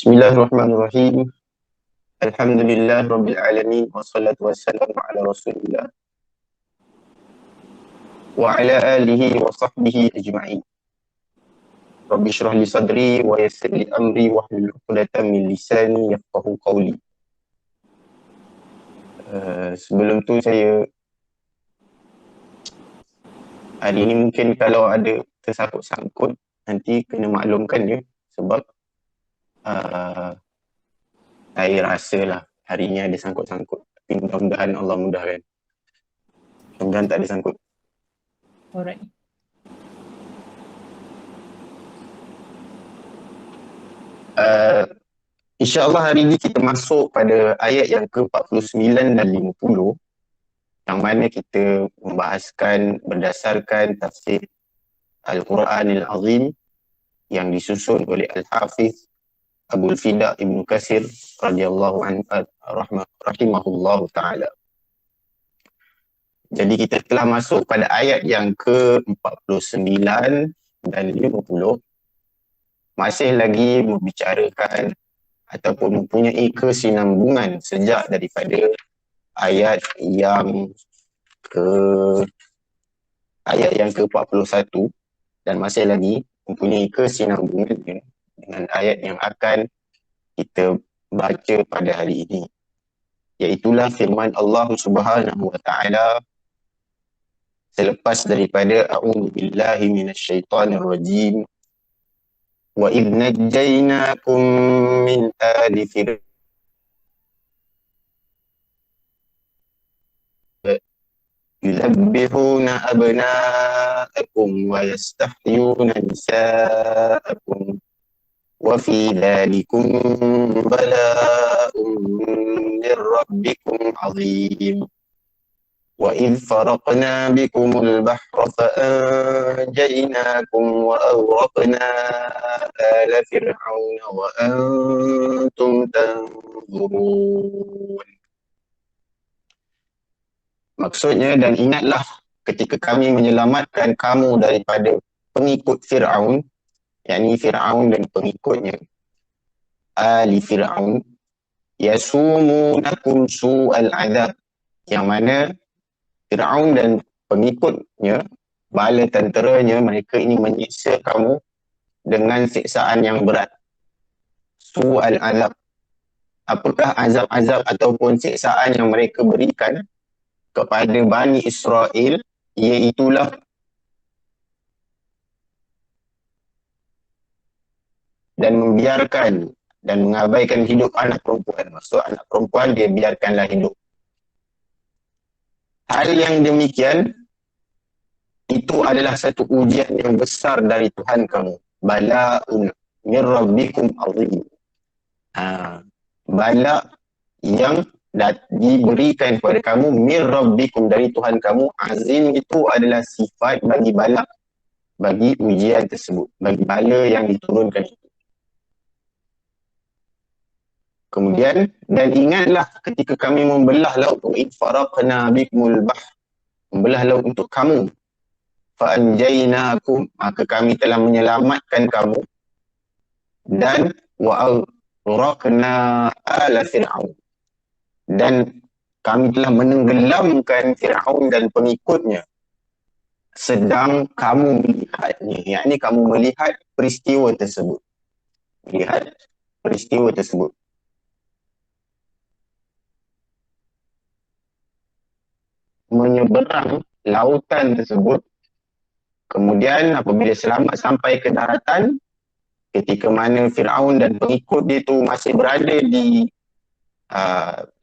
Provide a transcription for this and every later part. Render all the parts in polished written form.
Bismillahirrahmanirrahim. Alhamdulillah Rabbil Alamin. Wassalatu wassalamu ala Rasulillah wa ala alihi wa sahbihi ajma'in. Rabbi syrah li sadri wa yassir li amri wa hlul 'uqdatam min lisani yafqahu qawli. Sebelum tu saya hari ni mungkin kalau ada tersangkut-sangkut nanti kena maklumkan dia sebab saya rasalah hari ni ada sangkut-sangkut. Tapi mudah-mudahan Allah mudahkan. Mudah-mudahan tak ada sangkut. Alright. InsyaAllah hari ini kita masuk pada ayat yang ke-49 dan 50 yang mana kita membahaskan berdasarkan tafsir Al-Quranil Azim yang disusun oleh Al-Hafiz Abul Fida Ibn Katsir radhiyallahu anhu rahimahullahu ta'ala. Jadi kita telah masuk pada ayat yang ke-49 dan 50, masih lagi membicarakan ataupun mempunyai kesinambungan sejak daripada ayat yang ke-41 dan masih lagi mempunyai kesinambungan dengan ayat yang akan kita baca pada hari ini, iaitulah firman Allah Subhanahu wa taala selepas daripada a'udzu billahi minasyaitonir rajim wa idh najjaynakum min ali fir'aun yuzabbihuna abna'akum wa yastahyuna nisa'akum wa fi dhalikum bala'un min rabbikum 'azim wa idh faraqna bikumul bahra fa'anjaynakum wa aghraqna ala fir'auna wa antum tanzurun. Maksudnya, dan ingatlah ketika kami menyelamatkan kamu daripada pengikut Fir'aun, yakni Fir'aun dan pengikutnya, Ali Fir'aun, yasumunakum su'al adab, yang mana Fir'aun dan pengikutnya, bala tenteranya, mereka ini menyiksa kamu dengan siksaan yang berat. Su'al adab. Apakah azab-azab ataupun siksaan yang mereka berikan kepada Bani Israel, iaitulah dan membiarkan dan mengabaikan hidup anak perempuan. Maksud anak perempuan dia biarkanlah hidup. Hal yang demikian itu adalah satu ujian yang besar dari Tuhan kamu. Bala'un min rabbikum azim. Bala yang diberikan kepada kamu min rabbikum, dari Tuhan kamu. Azim itu adalah sifat bagi bala, bagi ujian tersebut, bagi bala yang diturunkan itu. Kemudian, dan ingatlah ketika kami membelah laut, faraqna bikumul bahr, membelah laut untuk kamu, fa'anjaynakum, maka kami telah menyelamatkan kamu, dan wa aghraqna ala fir'aun, dan kami telah menenggelamkan Fir'aun dan pengikutnya sedang kamu melihatnya, yakni kamu melihat peristiwa tersebut. Melihat peristiwa tersebut. Menyeberang lautan tersebut. Kemudian apabila selamat sampai ke daratan, ketika mana Fir'aun dan pengikut dia tu masih berada di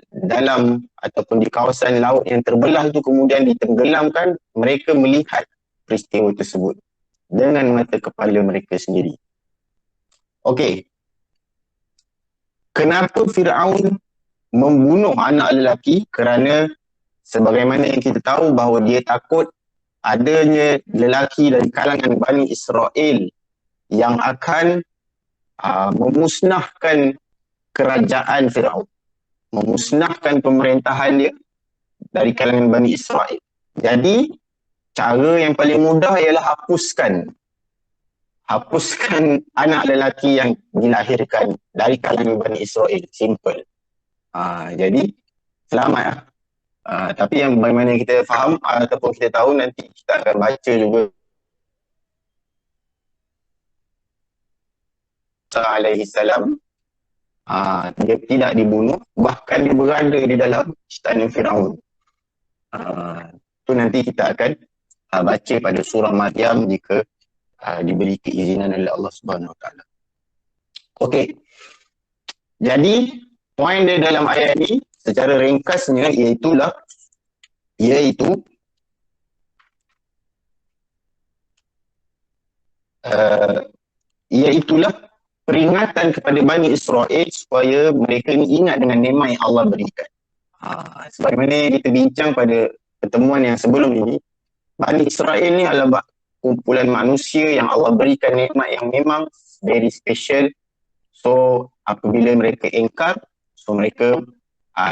dalam ataupun di kawasan laut yang terbelah itu, kemudian ditenggelamkan, mereka melihat peristiwa tersebut dengan mata kepala mereka sendiri. Okey. Kenapa Fir'aun membunuh anak lelaki? Kerana sebagaimana yang kita tahu bahawa dia takut adanya lelaki dari kalangan Bani Israel yang akan memusnahkan kerajaan Fir'aun, memusnahkan pemerintahan dia dari kalangan Bani Israel. Jadi, cara yang paling mudah ialah hapuskan anak lelaki yang dilahirkan dari kalangan Bani Israel. Simple. Jadi selamat lah. Tapi yang bagaimana kita faham ataupun kita tahu, nanti kita akan baca juga Musa alaihi salam, dia tidak dibunuh, bahkan dia berada di dalam istana Firaun. Itu nanti kita akan baca pada surah Maryam jika diberi keizinan oleh Allah Subhanahu Wa Taala. Okey. Jadi poin dia dalam ayat ni secara ringkasnya iaitu iaitulah peringatan kepada Bani Israel supaya mereka ni ingat dengan nikmat yang Allah berikan. Sebagaimana kita bincang pada pertemuan yang sebelum ini, Bani Israel ni adalah kumpulan manusia yang Allah berikan nikmat yang memang very special. So apabila mereka ingkar, so mereka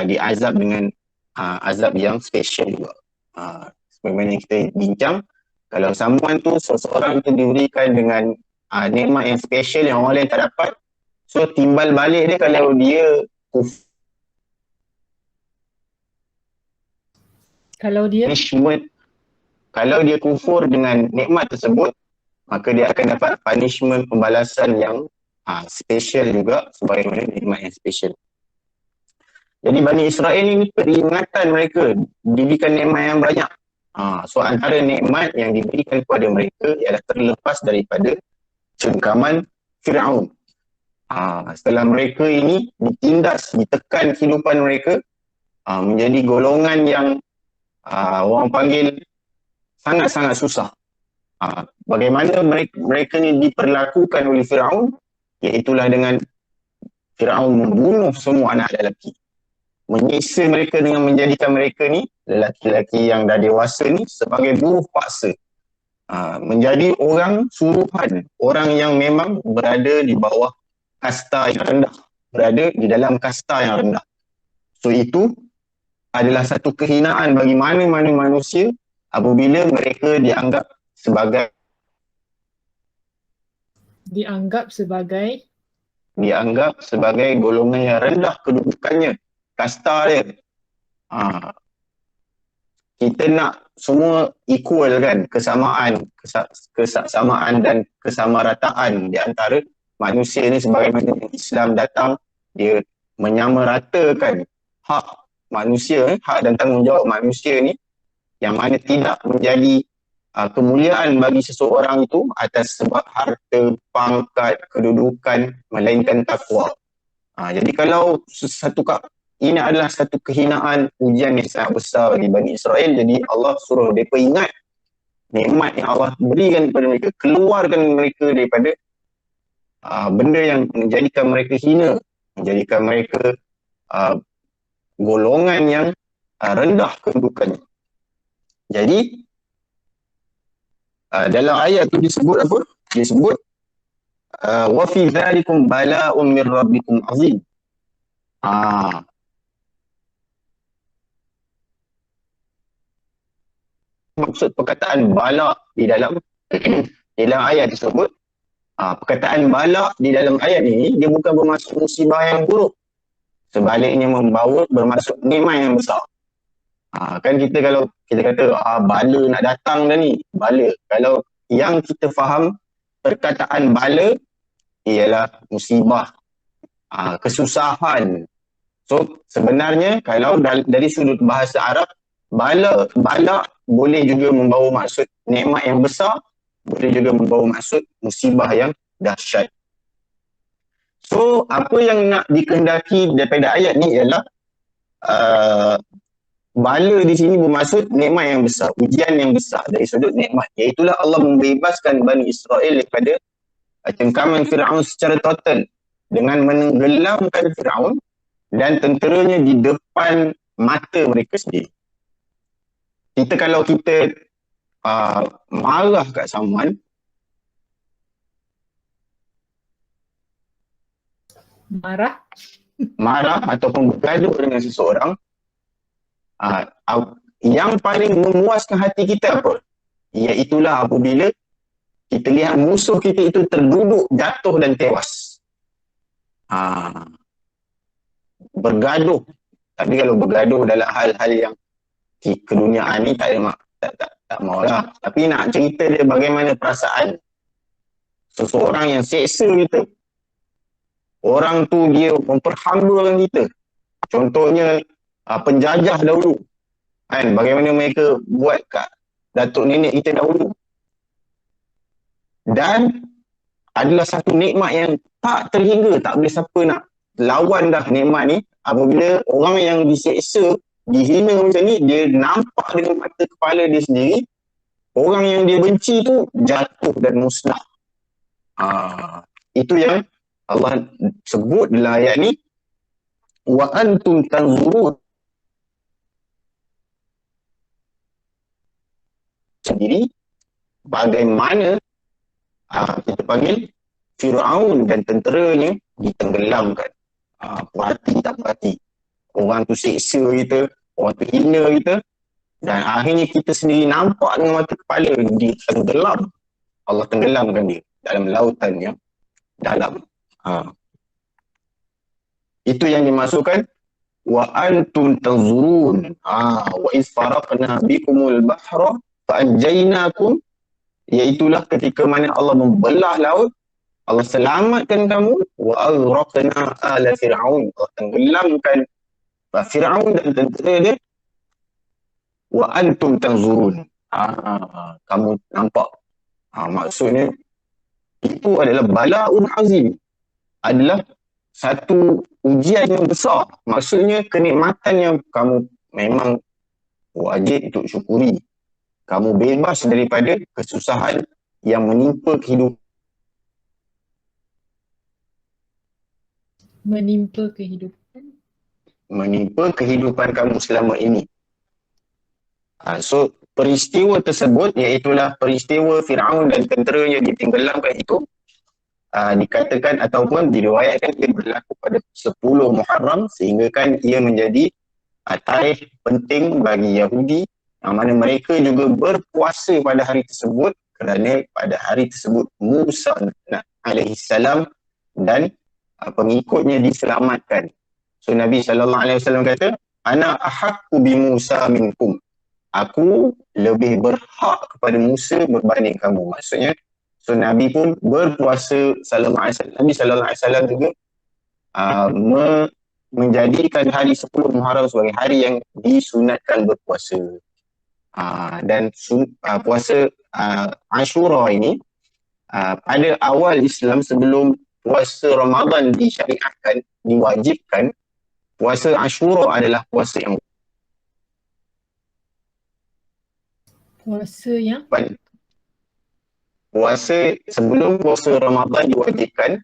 diazab dengan azab yang special juga. Sebagaimana kita bincang, kalau someone tu, seseorang tu diberikan dengan nikmat yang special yang orang lain tak dapat, so timbal balik dia kalau dia punishment, kalau dia kufur dengan nikmat tersebut, maka dia akan dapat punishment, pembalasan yang special juga sebagaimana nikmat yang special. Jadi Bani Israel ini peringatan mereka diberikan nikmat yang banyak. So antara nikmat yang diberikan kepada mereka ialah terlepas daripada cengkaman Firaun. Setelah mereka ini ditindas, ditekan kehidupan mereka, menjadi golongan yang orang panggil sangat-sangat susah. Bagaimana mereka ni diperlakukan oleh Firaun, iaitulah dengan Firaun membunuh semua anak lelaki, menyiksa mereka dengan menjadikan mereka ni, lelaki-lelaki yang dah dewasa ni, sebagai buruh paksa, menjadi orang suruhan, orang yang memang berada di bawah kasta yang rendah, berada di dalam kasta yang rendah. So itu adalah satu kehinaan bagi mana-mana manusia apabila mereka dianggap sebagai golongan yang rendah kedudukannya, kasta dia. Kita nak semua equal kan, kesamaan dan kesamarataan di antara manusia ni, sebagaimana Islam datang, dia menyamaratakan hak manusia, hak dan tanggungjawab manusia ni, yang mana tidak menjadi kemuliaan bagi seseorang itu atas sebab harta, pangkat, kedudukan, melainkan takwa. Jadi kalau ini adalah satu kehinaan, ujian yang sangat besar bagi Bani Israel. Jadi Allah suruh mereka ingat nikmat yang Allah berikan kepada mereka, keluarkan mereka daripada benda yang menjadikan mereka hina, menjadikan mereka golongan yang rendah kedudukannya. Jadi dalam ayat itu disebut apa? Disebut wa fi dzalikum bala'un min rabbikum azim. Maksud perkataan bala di dalam ayat tersebut, perkataan bala di dalam ayat ini dia bukan bermaksud musibah yang buruk, sebaliknya bermaksud nikmat yang besar. Kan kita kalau kita kata bala nak datang dah ni, bala, kalau yang kita faham perkataan bala ialah musibah, kesusahan. So sebenarnya kalau dari sudut bahasa Arab, bala boleh juga membawa maksud nikmat yang besar, boleh juga membawa maksud musibah yang dahsyat. So apa yang nak dikehendaki daripada ayat ni ialah bala di sini bermaksud nikmat yang besar, ujian yang besar dari sudut nikmat, iaitulah Allah membebaskan Bani Israel daripada cengkaman Firaun secara total dengan menenggelamkan Firaun dan tenteranya di depan mata mereka sendiri. Kalau kita marah kat someone, marah ataupun bergaduh dengan seseorang, yang paling memuaskan hati kita apa? Iaitulah apabila kita lihat musuh kita itu terduduk, jatuh dan tewas. Bergaduh. Tapi kalau bergaduh dalam hal-hal yang keduniaan ni tak ada tak maulah. Tapi nak cerita dia bagaimana perasaan seseorang yang seksa kita. Orang tu dia memperhambakan kita. Contohnya penjajah dahulu. Kan, bagaimana mereka buat kat datuk nenek kita dahulu. Dan adalah satu nikmat yang tak terhingga, tak boleh siapa nak lawan dah nikmat ni. Apabila orang yang diseksa, dihina macam ni, dia nampak dengan mata kepala dia sendiri, orang yang dia benci tu jatuh dan musnah. Itu yang Allah sebut dalam ayat ni, wa antum tanzurun. Sendiri bagaimana kita panggil Fir'aun dan tenteranya ditenggelamkan. Perhati tak perhati, orang tu seksa kita, orang tu hina kita, dan akhirnya kita sendiri nampak dengan mata kepala dia tenggelam. Allah tenggelamkan dia dalam lautan yang dalam. Itu yang dimasukkan wa antum tanzurun. Wa iz faraqna bikumul bahra fa anjaynakum, iaitulah ketika mana Allah membelah laut, Allah selamatkan kamu. Wa aghraqna ala fir'aun, Allah tenggelamkan Fir'aun dan tentera dia. Wa antum tanzurun, kamu nampak. Maksudnya itu adalah bala'un azim, adalah satu ujian yang besar. Maksudnya kenikmatan yang kamu memang wajib untuk syukuri. Kamu bebas daripada kesusahan yang menimpa kehidupan. Menimpa kehidupan kamu selama ini. So peristiwa tersebut, iaitulah peristiwa Fir'aun dan tenteranya ditenggelamkan itu, dikatakan ataupun diriwayatkan ia berlaku pada 10 Muharram, sehingga kan ia menjadi tarikh penting bagi Yahudi, yang mana mereka juga berpuasa pada hari tersebut, kerana pada hari tersebut Musa alaihissalam dan pengikutnya diselamatkan. So Nabi SAW kata, ana ahaqqu bi Musa minkum, aku lebih berhak kepada Musa berbanding kamu. Maksudnya, so Nabi pun berpuasa, Nabi SAW juga menjadikan hari 10 Muharram sebagai hari yang disunatkan berpuasa. Dan puasa Ashura ini, pada awal Islam, sebelum puasa Ramadan disyariatkan, diwajibkan, puasa Ashura adalah puasa yang puasa sebelum puasa Ramadan diwajibkan.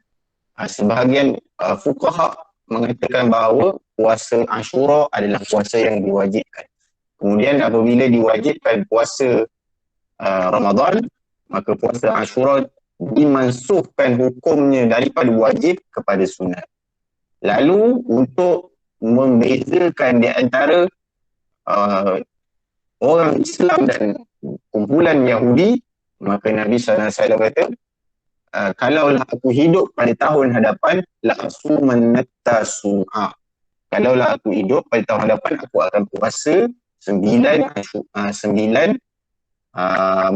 Sebahagian fuqaha mengatakan bahawa puasa Ashura adalah puasa yang diwajibkan. Kemudian apabila diwajibkan puasa Ramadan, maka puasa Ashura dimansuhkan hukumnya daripada wajib kepada sunat. Lalu untuk membezakan di antara orang Islam dan kumpulan Yahudi, maka Nabi SAW kata, kalaulah aku hidup pada tahun hadapan, la'asumannatta su'a. Kalaulah aku hidup pada tahun hadapan, aku akan puasa 9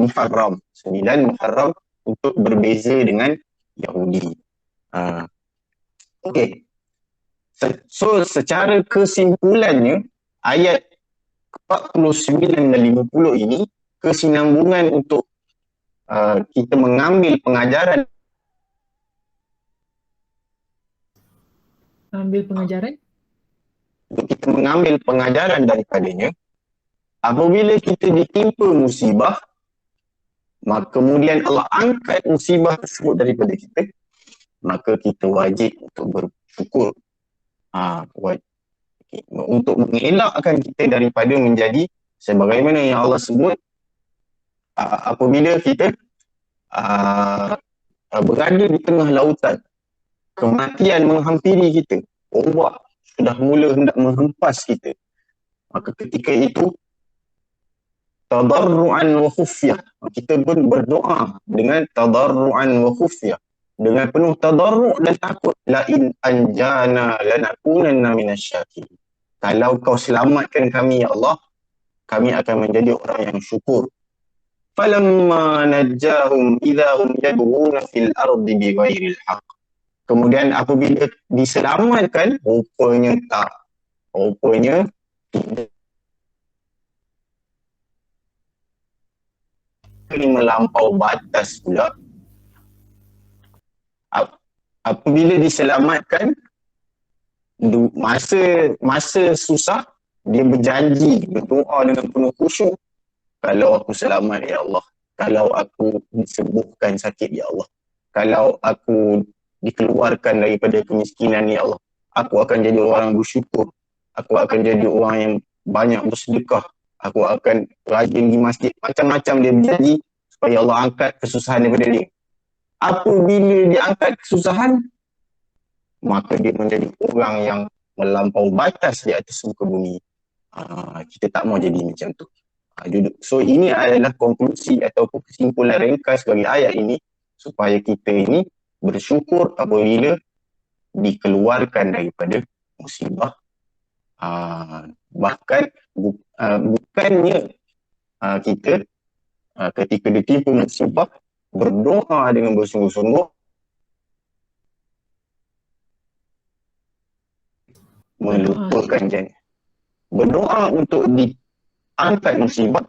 Muharram. 9 Muharram untuk berbeza dengan Yahudi. Okey. So secara kesimpulannya, ayat 49 dan 50 ini kesinambungan untuk kita mengambil pengajaran. Untuk kita mengambil pengajaran daripadanya, apabila kita ditimpa musibah, maka kemudian Allah angkat musibah tersebut daripada kita, maka kita wajib untuk bersyukur. Untuk mengelakkan kita daripada menjadi sebagaimana yang Allah sebut, apabila kita berada di tengah lautan, kematian menghampiri kita, ombak sudah mula hendak menghempas kita, maka ketika itu tadarruan wa khufyah. Kita pun berdoa dengan tadarruan wa khufyah, dengan penuh tadarru' dan takut. La in anjana lanakunanna minasyakirin. Kalau kau selamatkan kami ya Allah, kami akan menjadi orang yang syukur. Falamma najjahum idza hum yabghuna fil ardi bighairil haqq. Kemudian apabila diselamatkan, rupanya tak. Rupanya ini melampau batas pula. Apabila diselamatkan, masa susah, dia berjanji, berdoa dengan penuh khusyuk. Kalau aku selamat ya Allah, kalau aku disembuhkan sakit ya Allah, kalau aku dikeluarkan daripada kemiskinan ya Allah, aku akan jadi orang bersyukur, aku akan jadi orang yang banyak bersedekah, aku akan rajin di masjid, macam-macam dia berjanji supaya Allah angkat kesusahan daripada dia. Apabila dia angkat kesusahan, maka dia menjadi orang yang melampau batas di atas muka bumi. Kita tak mau jadi macam tu. So ini adalah konklusi atau kesimpulan ringkas bagi ayat ini, supaya kita ini bersyukur apabila dikeluarkan daripada musibah. Bahkan bukannya kita ketika ditimpa musibah berdoa dengan bersungguh-sungguh, melupakan janji. Berdoa untuk diangkat musibah,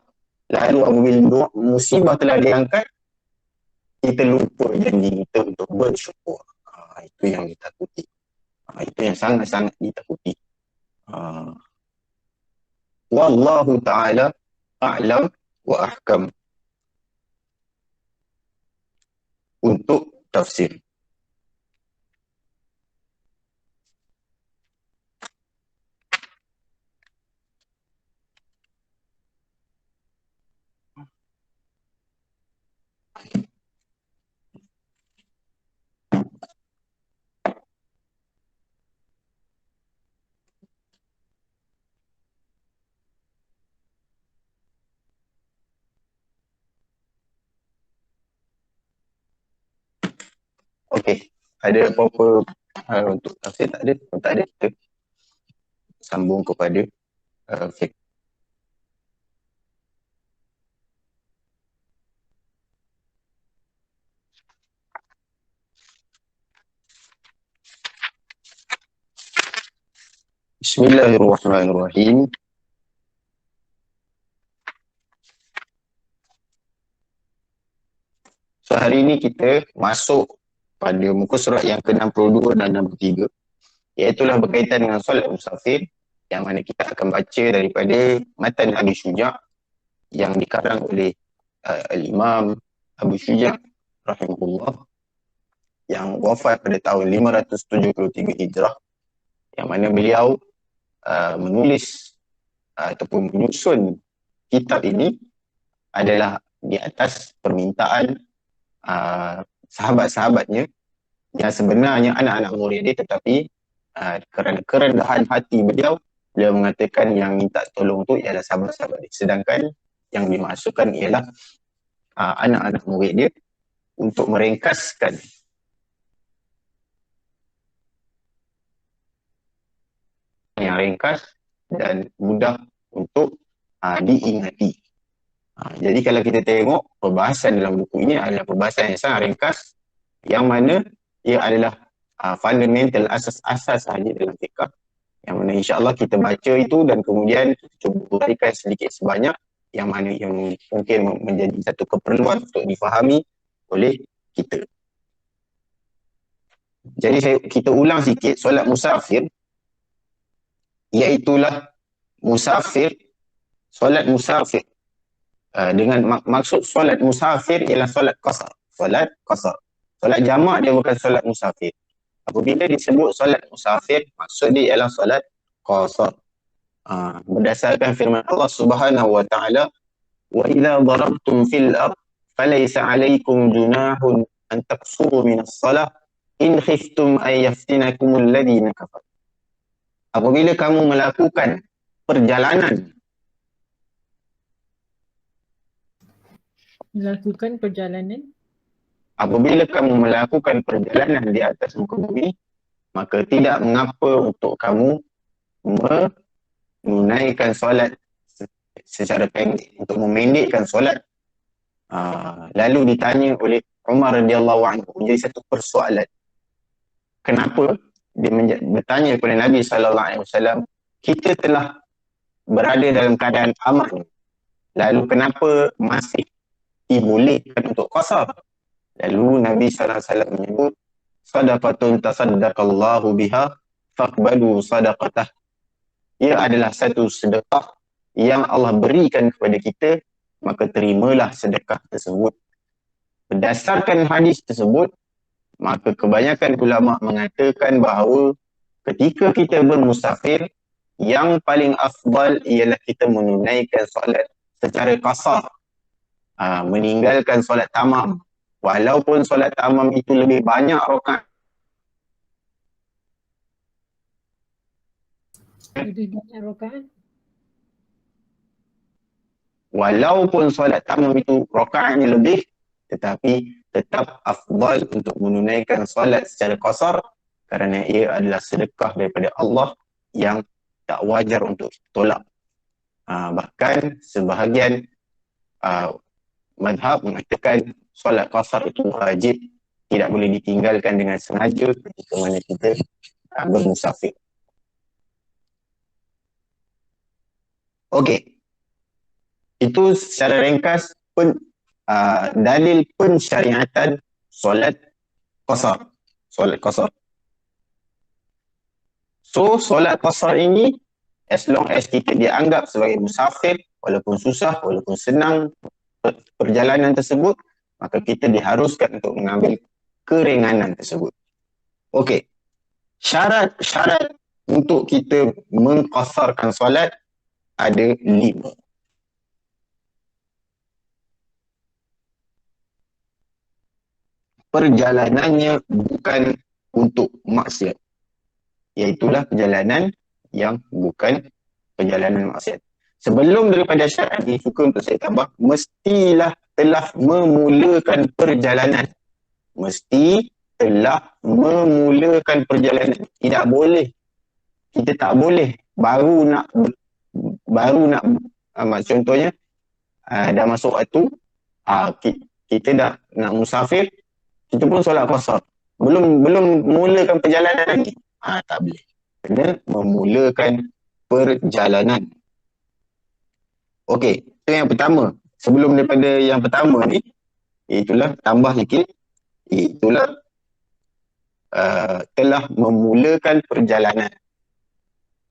lalu apabila musibah telah diangkat, kita lupa janji kita untuk bersyukur. Itu yang ditakuti. Itu yang sangat-sangat ditakuti. Wallahu ta'ala a'lam wa ahkam. Untuk tafsir. Okey, ada apa-apa untuk tafsir? Tak ada. Tak ada. Kita sambung kepada fiqh. Bismillahirrahmanirrahim. So hari ini kita masuk pada muka surat yang ke-62 dan 63, iaitulah berkaitan dengan solat musafir, yang mana kita akan baca daripada matan Abi Syuja' yang dikarang oleh Al-Imam Abu Syuja' rahimahullah, yang wafat pada tahun 573 Hijrah, yang mana beliau menulis ataupun menyusun kitab ini adalah di atas permintaan sahabat-sahabatnya yang sebenarnya anak-anak murid dia, tetapi kerana kerendahan hati beliau mengatakan yang minta tolong tu ialah sahabat-sahabat dia, sedangkan yang dimasukkan ialah anak-anak murid dia untuk meringkaskan yang ringkas dan mudah untuk diingati. Jadi kalau kita tengok perbahasan dalam buku ini adalah perbahasan yang sangat ringkas, yang mana ia adalah fundamental, asas-asas sahaja dalam fiqh, yang mana insya-Allah kita baca itu dan kemudian kita cuba uraikan sedikit sebanyak yang mana yang mungkin menjadi satu keperluan untuk difahami oleh kita. Jadi kita ulang sikit, solat musafir iaitulah solat musafir dengan maksud solat musafir ialah solat qasar. Solat jamak dia bukan solat musafir. Apabila disebut solat musafir, maksud dia ialah solat qasar. Berdasarkan firman Allah Subhanahu wa taala, wa idza darabtum fil ard falaysa 'alaykum junahun an taqsuru min as-salah in khiftum ay yaftinakum alladhina kafaru. Apabila kamu melakukan perjalanan Melakukan perjalanan. Apabila kamu melakukan perjalanan di atas muka bumi, maka tidak mengapa untuk kamu menunaikan solat secara pendek, untuk memendekkan solat. Lalu ditanya oleh Umar radhiyallahu anhu, menjadi satu persoalan. Kenapa? Dia bertanya kepada Nabi SAW, kita telah berada dalam keadaan aman, lalu kenapa masih dibolehkan untuk qasar? Lalu Nabi SAW menyebut, sadaqatun tasaddaqallahu biha faqbalu sadaqatah. Ia adalah satu sedekah yang Allah berikan kepada kita, maka terimalah sedekah tersebut. Berdasarkan hadis tersebut, maka kebanyakan ulama mengatakan bahawa ketika kita bermusafir, yang paling afdal ialah kita menunaikan solat secara qasar, meninggalkan solat tamam. Walaupun solat tamam itu lebih banyak rakaat, Lebih banyak rakaat. walaupun solat tamam itu rakaatnya lebih, tetapi tetap afdal untuk menunaikan solat secara qasar, kerana ia adalah sedekah daripada Allah yang tak wajar untuk tolak. Bahkan sebahagian madhab mengatakan solat qasar itu wajib, tidak boleh ditinggalkan dengan sengaja ketika mana kita bermusafir. Okey, itu secara ringkas dalil pensyariatan solat qasar. Solat qasar. So, solat qasar ini, as long as kita dianggap sebagai musafir, walaupun susah, walaupun senang perjalanan tersebut, maka kita diharuskan untuk mengambil keringanan tersebut. Okey, syarat untuk kita mengqasarkan solat ada 5. Perjalanannya bukan untuk maksiat, iaitulah perjalanan yang bukan perjalanan maksiat. Sebelum daripada syarat ini, suka untuk saya tambah, mestilah telah memulakan perjalanan. Mesti telah memulakan perjalanan. Tidak boleh, kita tak boleh baru nak contohnya dah masuk waktu, kita dah nak musafir, kita pun solat qasar, belum mulakan perjalanan lagi, tak boleh. Kena memulakan perjalanan. Okey, itu yang pertama. Sebelum daripada yang pertama ni, itulah tambah sikit, itulah telah memulakan perjalanan.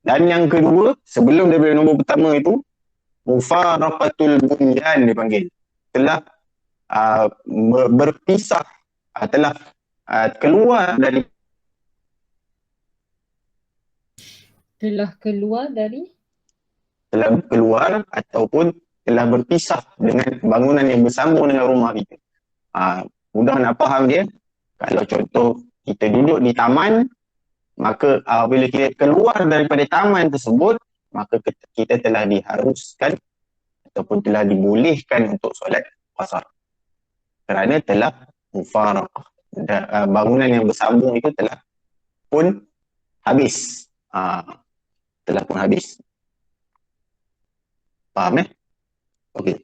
Dan yang kedua, sebelum daripada nombor pertama itu, mufaraqatul bunyan dipanggil. Telah berpisah, telah keluar dari, telah keluar ataupun telah berpisah dengan bangunan yang bersambung dengan rumah kita. Mudah nak faham dia. Kalau contoh kita duduk di taman, maka bila kita keluar daripada taman tersebut, maka kita telah diharuskan ataupun telah dibolehkan untuk solat qasar, kerana telah mufaraqah. Bangunan yang bersambung itu telah pun habis. Telah pun habis. Faham Okey.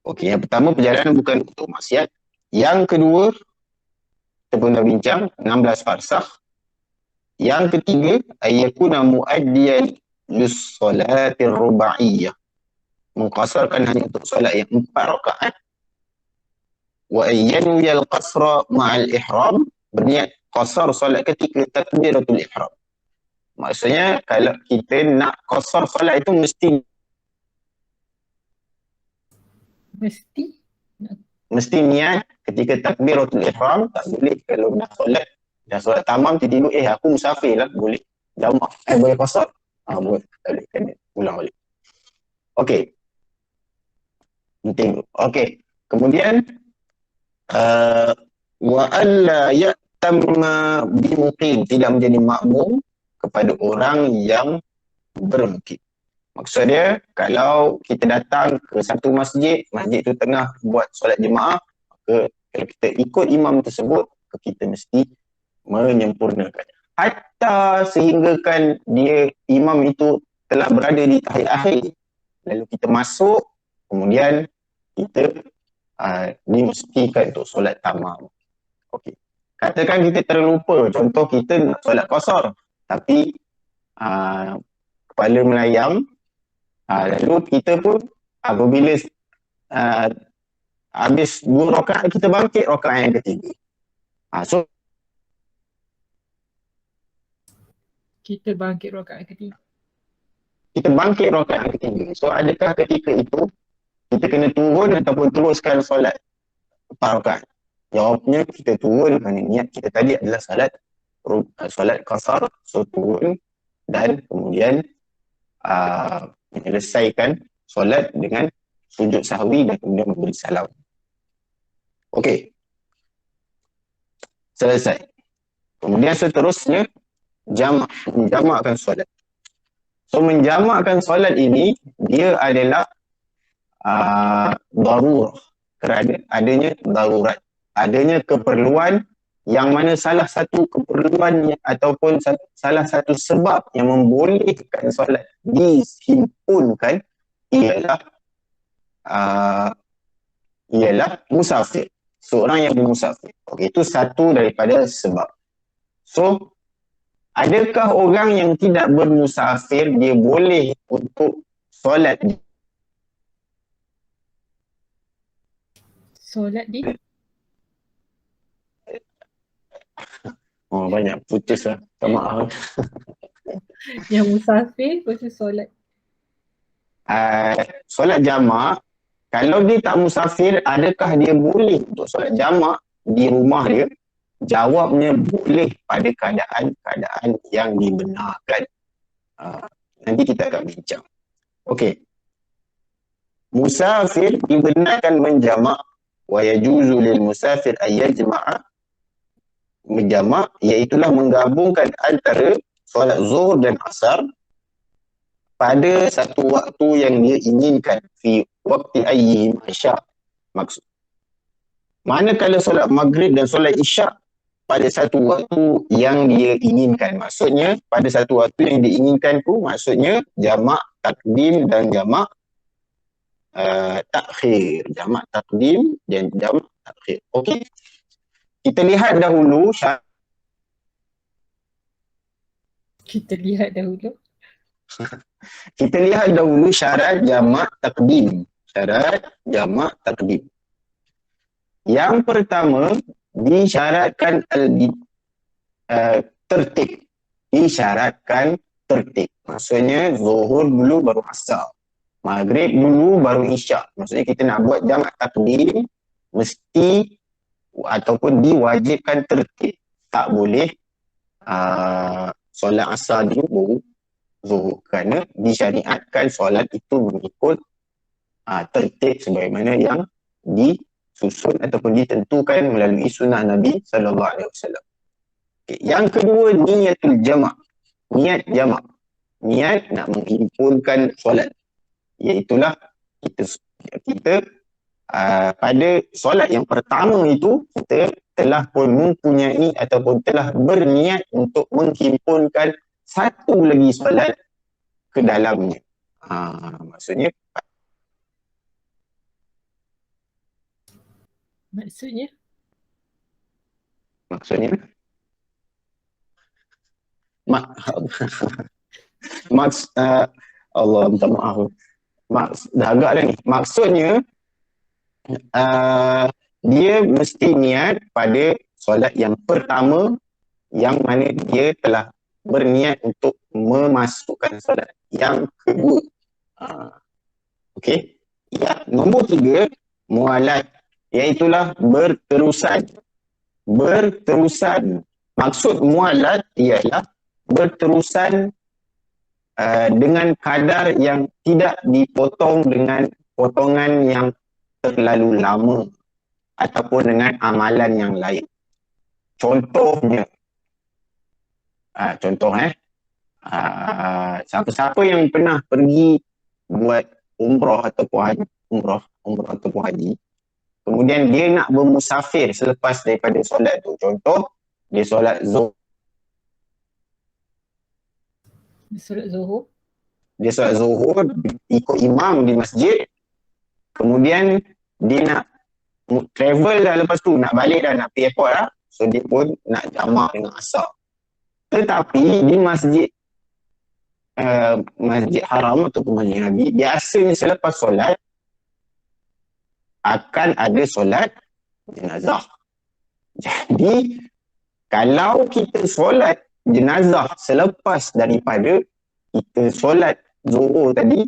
Okey, yang pertama, perjalanan bukan untuk maksiat. Yang kedua, kita pun dah bincang, 16 farsakh. Yang ketiga, ayyakuna muaddiyan lis-salatir rubaiyah. Mengqasarkan hanya untuk solat yang 4 rakaat. Wa ayyanwi al-qasra ma'al ihram, berniat qasar solat ketika takbiratul ihram. Maksudnya kalau kita nak qasar solat itu mesti niat ketika takbiratul ihram. Tak boleh kalau dah solat tamam tiba-tiba aku musafir lah, boleh jamak, boleh qasar, boleh, tak boleh, kena ulang balik. Okey, penting. Okey, kemudian wa alla ya'tamma bimuqim, tidak menjadi makmum kepada orang yang bermukim. Maksud dia, kalau kita datang ke satu masjid, masjid tu tengah buat solat jemaah, maka kalau kita ikut imam tersebut, kita mesti menyempurnakan. Hatta sehinggakan dia, imam itu telah berada di tahiyat akhir, lalu kita masuk, kemudian kita dimestikan untuk solat tamam. Okey. Katakan kita terlupa, contoh kita nak solat qasar, tapi kepala melayang, lalu kita pun apabila habis 2 rakaat, kita bangkit rakaat yang ketiga. So Kita bangkit rakaat ketiga. kita bangkit rakaat yang ketiga. So adakah ketika itu kita kena turun ataupun teruskan solat 4 rakaat? Jawabnya kita turun kerana niat kita tadi adalah solat qasar. So turun dan kemudian menyelesaikan solat dengan sujud sahwi dan kemudian memberi salam. Okey. Selesai. Kemudian seterusnya menjamakkan solat. So menjamakkan solat ini dia adalah darurah, kerana adanya darurat, adanya keperluan yang mana salah satu keperluan ataupun salah satu sebab yang membolehkan solat dihimpunkan ialah musafir, seorang yang bermusafir. Okey, itu satu daripada sebab. So adakah orang yang tidak bermusafir dia boleh untuk solat di banyak putus lah, maaf. yang musafir versus solat. Solat jamak, kalau dia tak musafir, adakah dia boleh untuk solat jamak di rumah dia? Jawabnya boleh pada keadaan yang dibenarkan. Nanti kita akan bincang. Okey. Musafir dibenarkan menjamak, wa yajuzu lil musafir ay yajma'a, menjamak iaitulah menggabungkan antara solat zuhur dan asar pada satu waktu yang dia inginkan, fi waqti ayyi isyak. Maksud manakala solat maghrib dan solat isyak pada satu waktu yang dia inginkan, maksudnya pada satu waktu yang diinginkan tu maksudnya jamak takdim dan jamak takhir, jamak takdim dan jamak takhir. Okey, kita lihat dahulu syarat jamak takdim. Syarat jamak takdim. Yang pertama, disyaratkan tertib. Disyaratkan tertib. Maksudnya zuhur dulu baru asar. Maghrib dulu baru isyak. Maksudnya kita nak buat jamak takdim mesti ataupun diwajibkan tertib. Tak boleh solat asar dulu baru zuhur, kerana disyariatkan solat itu mengikut tertib sebagaimana yang disusun ataupun ditentukan melalui sunnah Nabi sallallahu alaihi wasallam. Okay. Yang kedua, niatul jamak. Niat jamak. Niat nak menghimpunkan solat. Iaitulah kita pada solat yang pertama itu kita telah pun mempunyai ataupun telah berniat untuk menghimpunkan satu lagi solat ke dalamnya. Maksudnya Allah minta maaf. Dah agak dah ni. Maksudnya dia mesti niat pada solat yang pertama yang mana dia telah berniat untuk memasukkan solat yang kedua. Okey. Ya, nombor 3, mualat, iaitulah berterusan. Berterusan. Maksud mualat ialah berterusan dengan kadar yang tidak dipotong dengan potongan yang terlalu lama ataupun dengan amalan yang lain. Contohnya, Siapa-siapa yang pernah pergi buat umrah ataupun haji, umrah ataupun haji, kemudian dia nak bermusafir selepas daripada solat tu. Contoh, dia solat zuhur, Solat Zuhur. ikut imam di masjid, kemudian dia nak travel dah, lepas tu nak balik dah, nak pergi airport lah. So dia pun nak jamak dengan asar. Tetapi di masjid haram ataupun masjid Nabi, biasanya selepas solat akan ada solat jenazah. Jadi kalau kita solat jenazah selepas daripada kita solat zuhur tadi,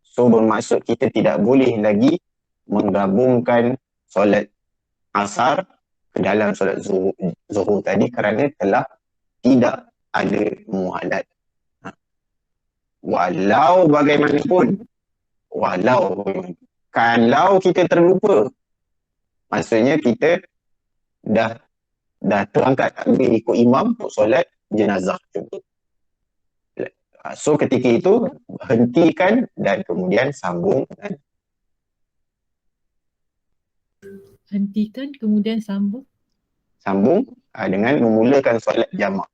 so bermaksud kita tidak boleh lagi menggabungkan solat asar ke dalam solat zuhur tadi kerana telah tidak ada muhalat. Walau bagaimanapun, kalau kita terlupa, maksudnya kita dah terangkat takbir ikut imam untuk solat jenazah contoh. So ketika itu hentikan dan kemudian sambung dengan memulakan solat jamak.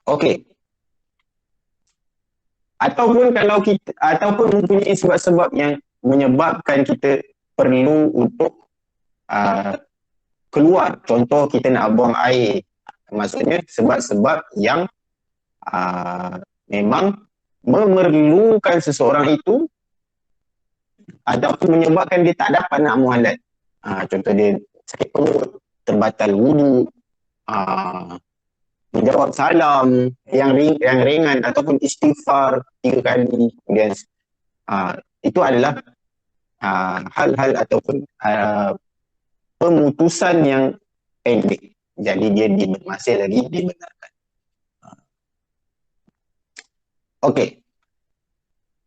Okey. Ataupun kalau kita mempunyai sebab-sebab yang menyebabkan kita perlu untuk keluar, contoh kita nak buang air, maksudnya sebab-sebab yang memang memerlukan seseorang itu ataupun menyebabkan dia tak dapat nak muhalat. Contoh dia sakit perut, terbatal wudu, menjawab salam yang ringan ataupun istighfar 3 kali, kemudian itu adalah hal-hal ataupun pemutusan yang pendek, jadi dia masih lagi dibenarkan. Okey,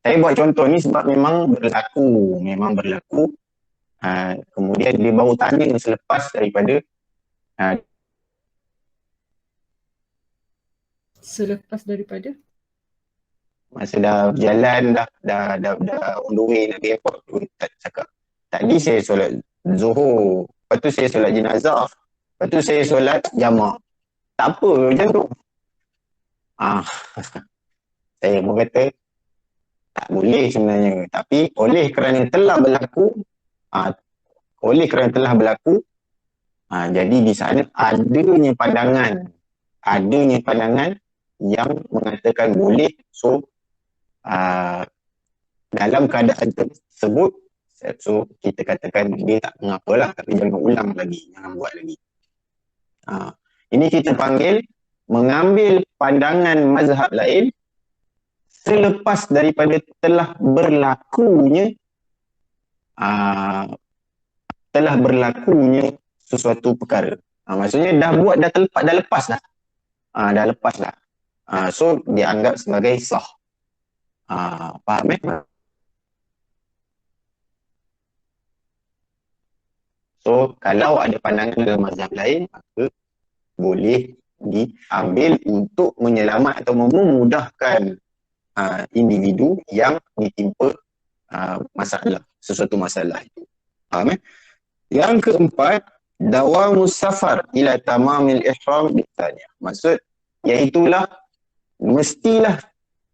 saya buat contoh ni sebab memang berlaku. Kemudian dia baru tanya selepas daripada masa dah berjalan, dah on the way nak pergi airport, tak cakap. Tadi saya solat zuhur, lepas tu saya solat jenazah, lepas tu saya solat jamak. Tak apa macam tu. Saya pun kata tak boleh sebenarnya, tapi oleh kerana telah berlaku, jadi di sana adanya pandangan yang mengatakan boleh. So dalam keadaan tersebut, so kita katakan dia tak mengapalah, tapi jangan ulang lagi, jangan buat lagi. Ini kita panggil mengambil pandangan mazhab lain selepas daripada telah berlakunya sesuatu perkara. Maksudnya dah lepas dah. So dianggap sebagai sah. Faham So kalau ada pandangan dalam mazhab lain, maka boleh diambil untuk menyelamat atau memudahkan individu yang ditimpa sesuatu masalah itu. Faham Yang keempat, dawamus safar ila tamamil ihram bitanya. Maksud iaitulah mestilah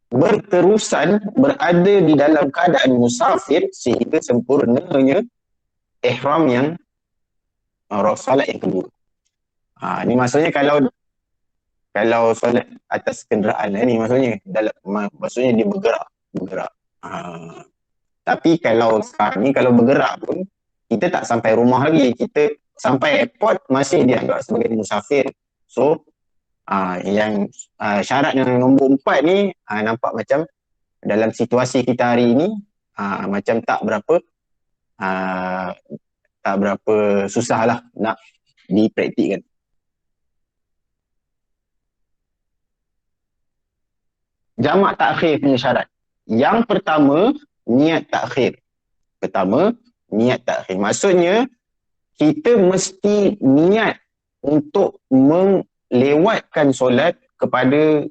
berterusan berada di dalam keadaan musafir sehingga sempurnanya ihram yang solat yang kedua. Ini maksudnya kalau solat atas kenderaan ni, maksudnya dia bergerak. Tapi kalau sekarang ni kalau bergerak pun kita tak sampai rumah lagi, kita sampai airport masih dianggap sebagai musafir. So yang syarat yang nombor 4 ni nampak macam dalam situasi kita hari ini macam tak berapa susah lah nak dipraktikkan. Jamak takhir punya syarat. Yang pertama, niat takhir. Maksudnya kita mesti niat untuk lewatkan solat kepada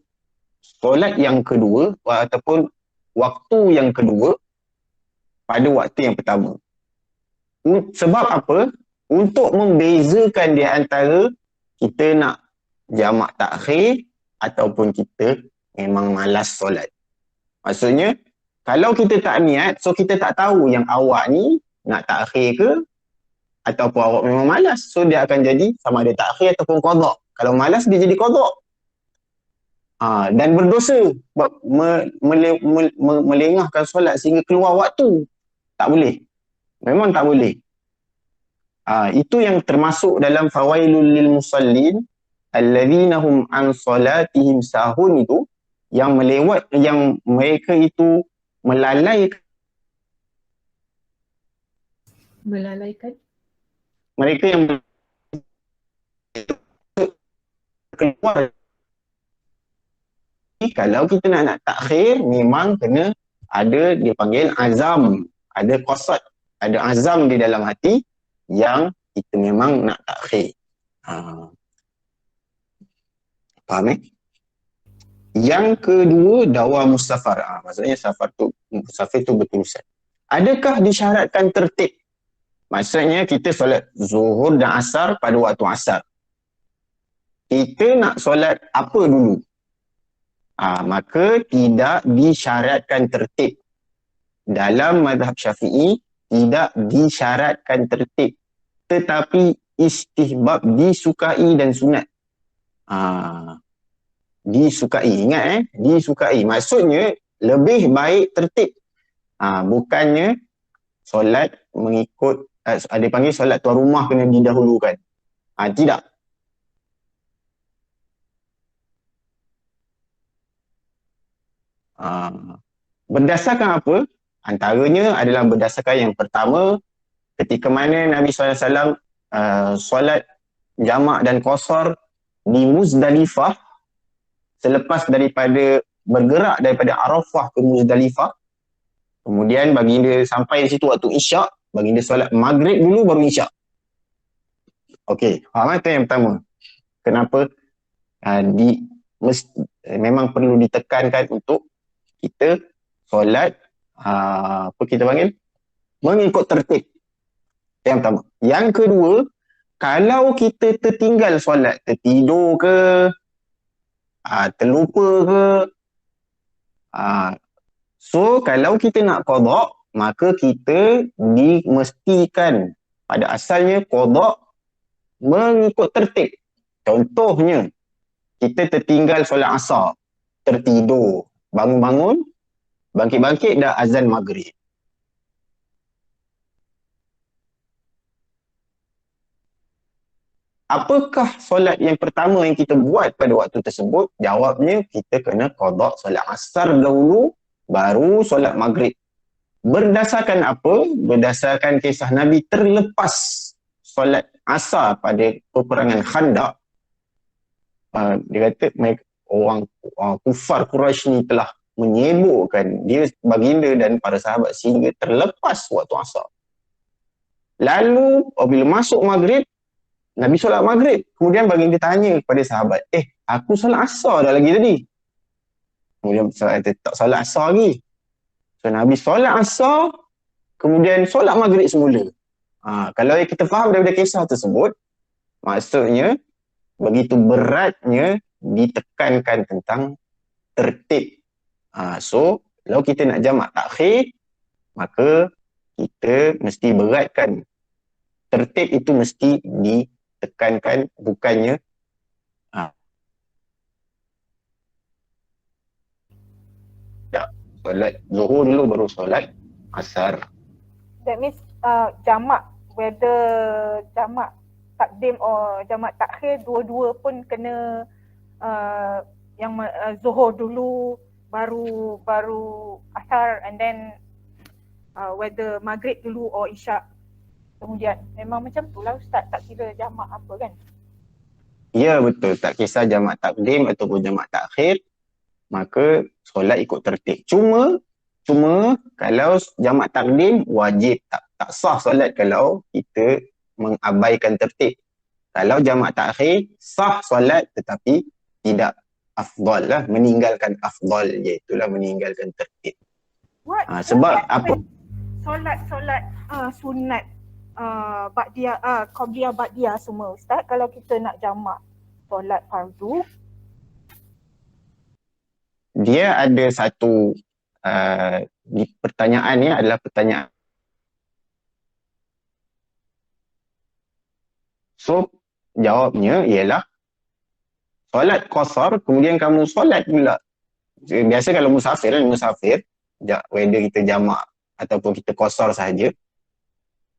solat yang kedua ataupun waktu yang kedua pada waktu yang pertama. Sebab apa? Untuk membezakan di antara kita nak jamak takhir ataupun kita memang malas solat. Maksudnya, kalau kita tak niat, so kita tak tahu yang awak ni nak takhir ke ataupun awak memang malas. So dia akan jadi sama ada takhir ataupun qada. Kalau malas dia jadi qada. Dan berdosa sebab melengahkan solat sehingga keluar waktu. Tak boleh. Memang tak boleh. Itu yang termasuk dalam fawailul lil musallin alladzina hum an salatihim sahun itu, yang mereka itu melalaikan mereka yang keluar. Kalau kita nak takhir, memang kena ada, dia panggil azam, ada qasad, ada azam di dalam hati yang kita memang nak takhir. Faham Yang kedua, dawa mustafar. Maksudnya musafir tu berterusan. Adakah disyaratkan tertib? Maksudnya kita solat zuhur dan asar pada waktu asar. Kita nak solat apa dulu? Maka tidak disyaratkan tertib. Dalam mazhab Syafi'i tidak disyaratkan tertib, tetapi istihbab, disukai dan sunat. Disukai, ingat disukai. Maksudnya lebih baik tertib. Bukannya solat mengikut, ada panggil solat tuan rumah kena didahulukan. Tidak. Berdasarkan apa? Antaranya adalah berdasarkan yang pertama, ketika mana Nabi SAW solat jamak dan qasar di Muzdalifah, selepas daripada bergerak daripada Arafah ke Muzdalifah, kemudian baginda sampai di situ waktu isyak, baginda solat maghrib dulu baru isyak. Okey, faham itu yang pertama. Kenapa memang perlu ditekankan untuk kita solat apa kita panggil, mengikut tertib. Yang pertama. Yang kedua, kalau kita tertinggal solat, tertidur ke, terlupa ke, so kalau kita nak qada, maka kita dimestikan pada asalnya qada mengikut tertib. Contohnya, kita tertinggal solat asar, tertidur, bangun-bangun, bangkit-bangkit dah azan maghrib. Apakah solat yang pertama yang kita buat pada waktu tersebut? Jawabnya, kita kena qada solat asar dahulu, baru solat maghrib. Berdasarkan apa? Berdasarkan kisah Nabi terlepas solat asar pada peperangan Khandaq. Dia kata orang kufar Quraisy ni telah menyebukkan dia, baginda dan para sahabat sehingga terlepas waktu asar. Lalu apabila masuk maghrib, Nabi solat maghrib. Kemudian baginda tanya kepada sahabat, aku solat asar dah lagi tadi. Kemudian sahabat kata, tak solat asar lagi. So Nabi solat asar, kemudian solat maghrib semula. Kalau kita faham daripada kisah tersebut, maksudnya begitu beratnya ditekankan tentang tertib. So, kalau kita nak jamak takhir, maka kita mesti beratkan. Tertib itu mesti ditekankan, bukannya solat zuhur dulu baru solat asar. That means jamak, whether jamak takdim or jamak takhir, dua-dua pun kena yang zuhur dulu baru asar, and then whether maghrib dulu or isyak kemudian. Memang macam tu lah Ustaz, tak kira jamak apa kan? Ya, betul, tak kisah jamak takdim ataupun jamak takhir, maka solat ikut tertib. Cuma kalau jamak takdim wajib, tak sah solat kalau kita mengabaikan tertib. Kalau jamak takhir, sah solat tetapi tidak afdal lah, meninggalkan afdal, iaitulah meninggalkan tertib. Sebab apa? Solat sunat ba'diyah, qabliyah ba'diyah semua Ustaz, kalau kita nak jamak solat fardu, dia ada satu di pertanyaan ni adalah pertanyaan. So jawabnya ialah solat qasar kemudian kamu solat pula. Biasa kalau musafir whether kita jamak ataupun kita qasar sahaja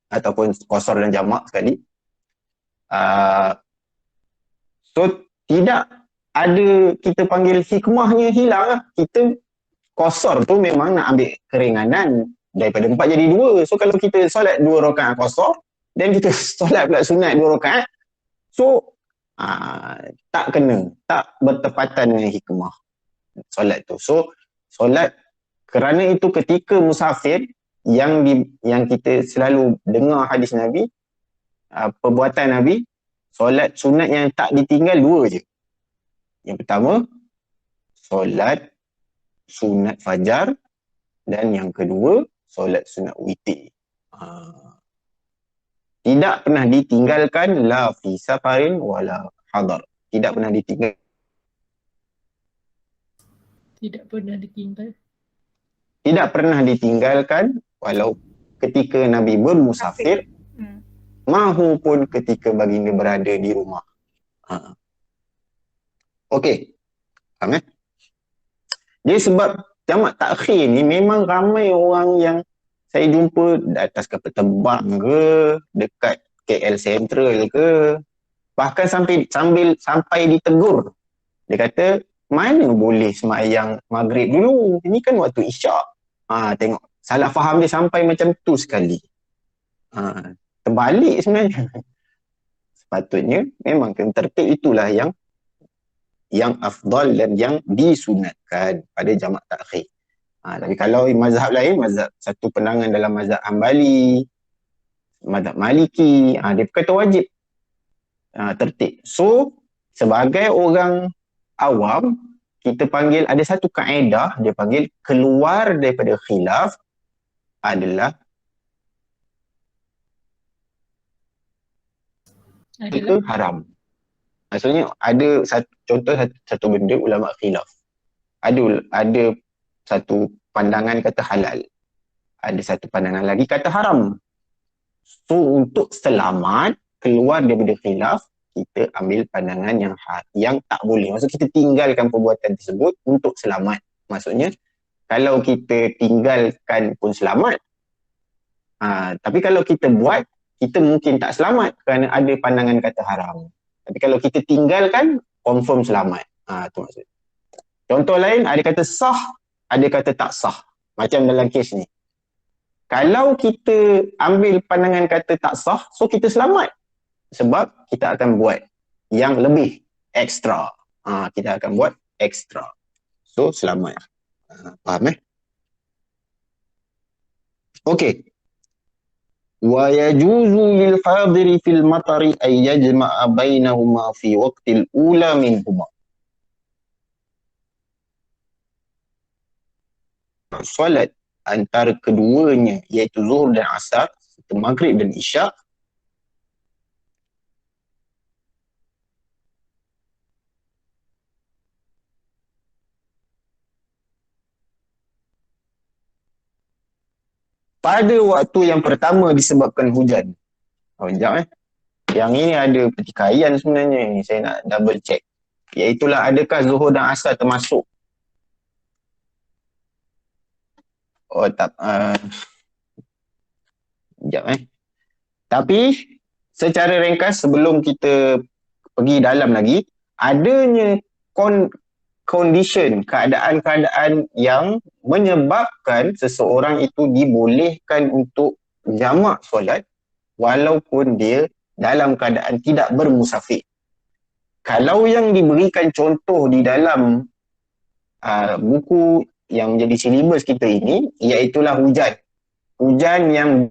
ataupun qasar dan jamak sekali, so tidak ada, kita panggil hikmahnya hilang lah. Kita qasar tu memang nak ambil keringanan daripada 4 jadi 2. So kalau kita solat 2 rakaat qasar dan kita solat pula sunat 2 rakaat, so tak kena, tak bertepatan dengan hikmah solat tu. So solat, kerana itu ketika musafir yang kita selalu dengar hadis Nabi, perbuatan Nabi, solat sunat yang tak ditinggal 2 je. Yang pertama, solat sunat fajar, dan yang kedua, solat sunat witir. Tidak pernah ditinggalkan la fi safarin wala hadar. Tidak pernah ditinggal. Tidak pernah ditinggal. Tidak pernah ditinggalkan walau ketika Nabi bermusafir, mahupun ketika baginda berada di rumah. Okey. Faham? Jadi sebab jamak takhir ni memang ramai orang yang saya jumpa di atas kapal terbang ke, dekat KL Central ke, bahkan sampai ditegur. Dia kata, mana boleh semayang maghrib dulu? Ini kan waktu isyak. Tengok, salah faham dia sampai macam tu sekali. Terbalik sebenarnya. Sepatutnya memang tertib itulah yang afdal dan yang disunatkan pada jamak takhir. Tapi kalau mazhab lain, mazhab satu pandangan dalam mazhab Hambali, mazhab Maliki, dia berkata wajib tertib. So sebagai orang awam, kita panggil, ada satu kaedah, dia panggil keluar daripada khilaf adalah haram. Maksudnya ada satu benda ulama khilaf. Ada satu pandangan kata halal, ada satu pandangan lagi kata haram. So untuk selamat keluar daripada khilaf, kita ambil pandangan yang tak boleh. Maksud kita tinggalkan perbuatan tersebut untuk selamat. Maksudnya kalau kita tinggalkan pun selamat, tapi kalau kita buat, kita mungkin tak selamat kerana ada pandangan kata haram. Tapi kalau kita tinggalkan, confirm selamat. Tu maksud. Contoh lain, ada kata sah, ada kata tak sah. Macam dalam kes ni. Kalau kita ambil pandangan kata tak sah, so kita selamat. Sebab kita akan buat yang lebih ekstra. Kita akan buat ekstra. So selamat. Faham Okey. Wa yajuzu lil hadiri fil matari ay yajma'a bainahuma fi waqtil ula minhuma. Solat antara keduanya iaitu zuhur dan asar, serta maghrib dan isyak, pada waktu yang pertama disebabkan hujan. Sekejap Yang ini ada pertikaian sebenarnya ni, saya nak double check. Iaitulah adakah zuhur dan asar termasuk? Oh tak. Sekejap Tapi secara ringkas sebelum kita pergi dalam lagi, adanya keadaan-keadaan yang menyebabkan seseorang itu dibolehkan untuk jamak solat walaupun dia dalam keadaan tidak bermusafir. Kalau yang diberikan contoh di dalam buku yang menjadi silibus kita ini, iaitulah hujan. Hujan yang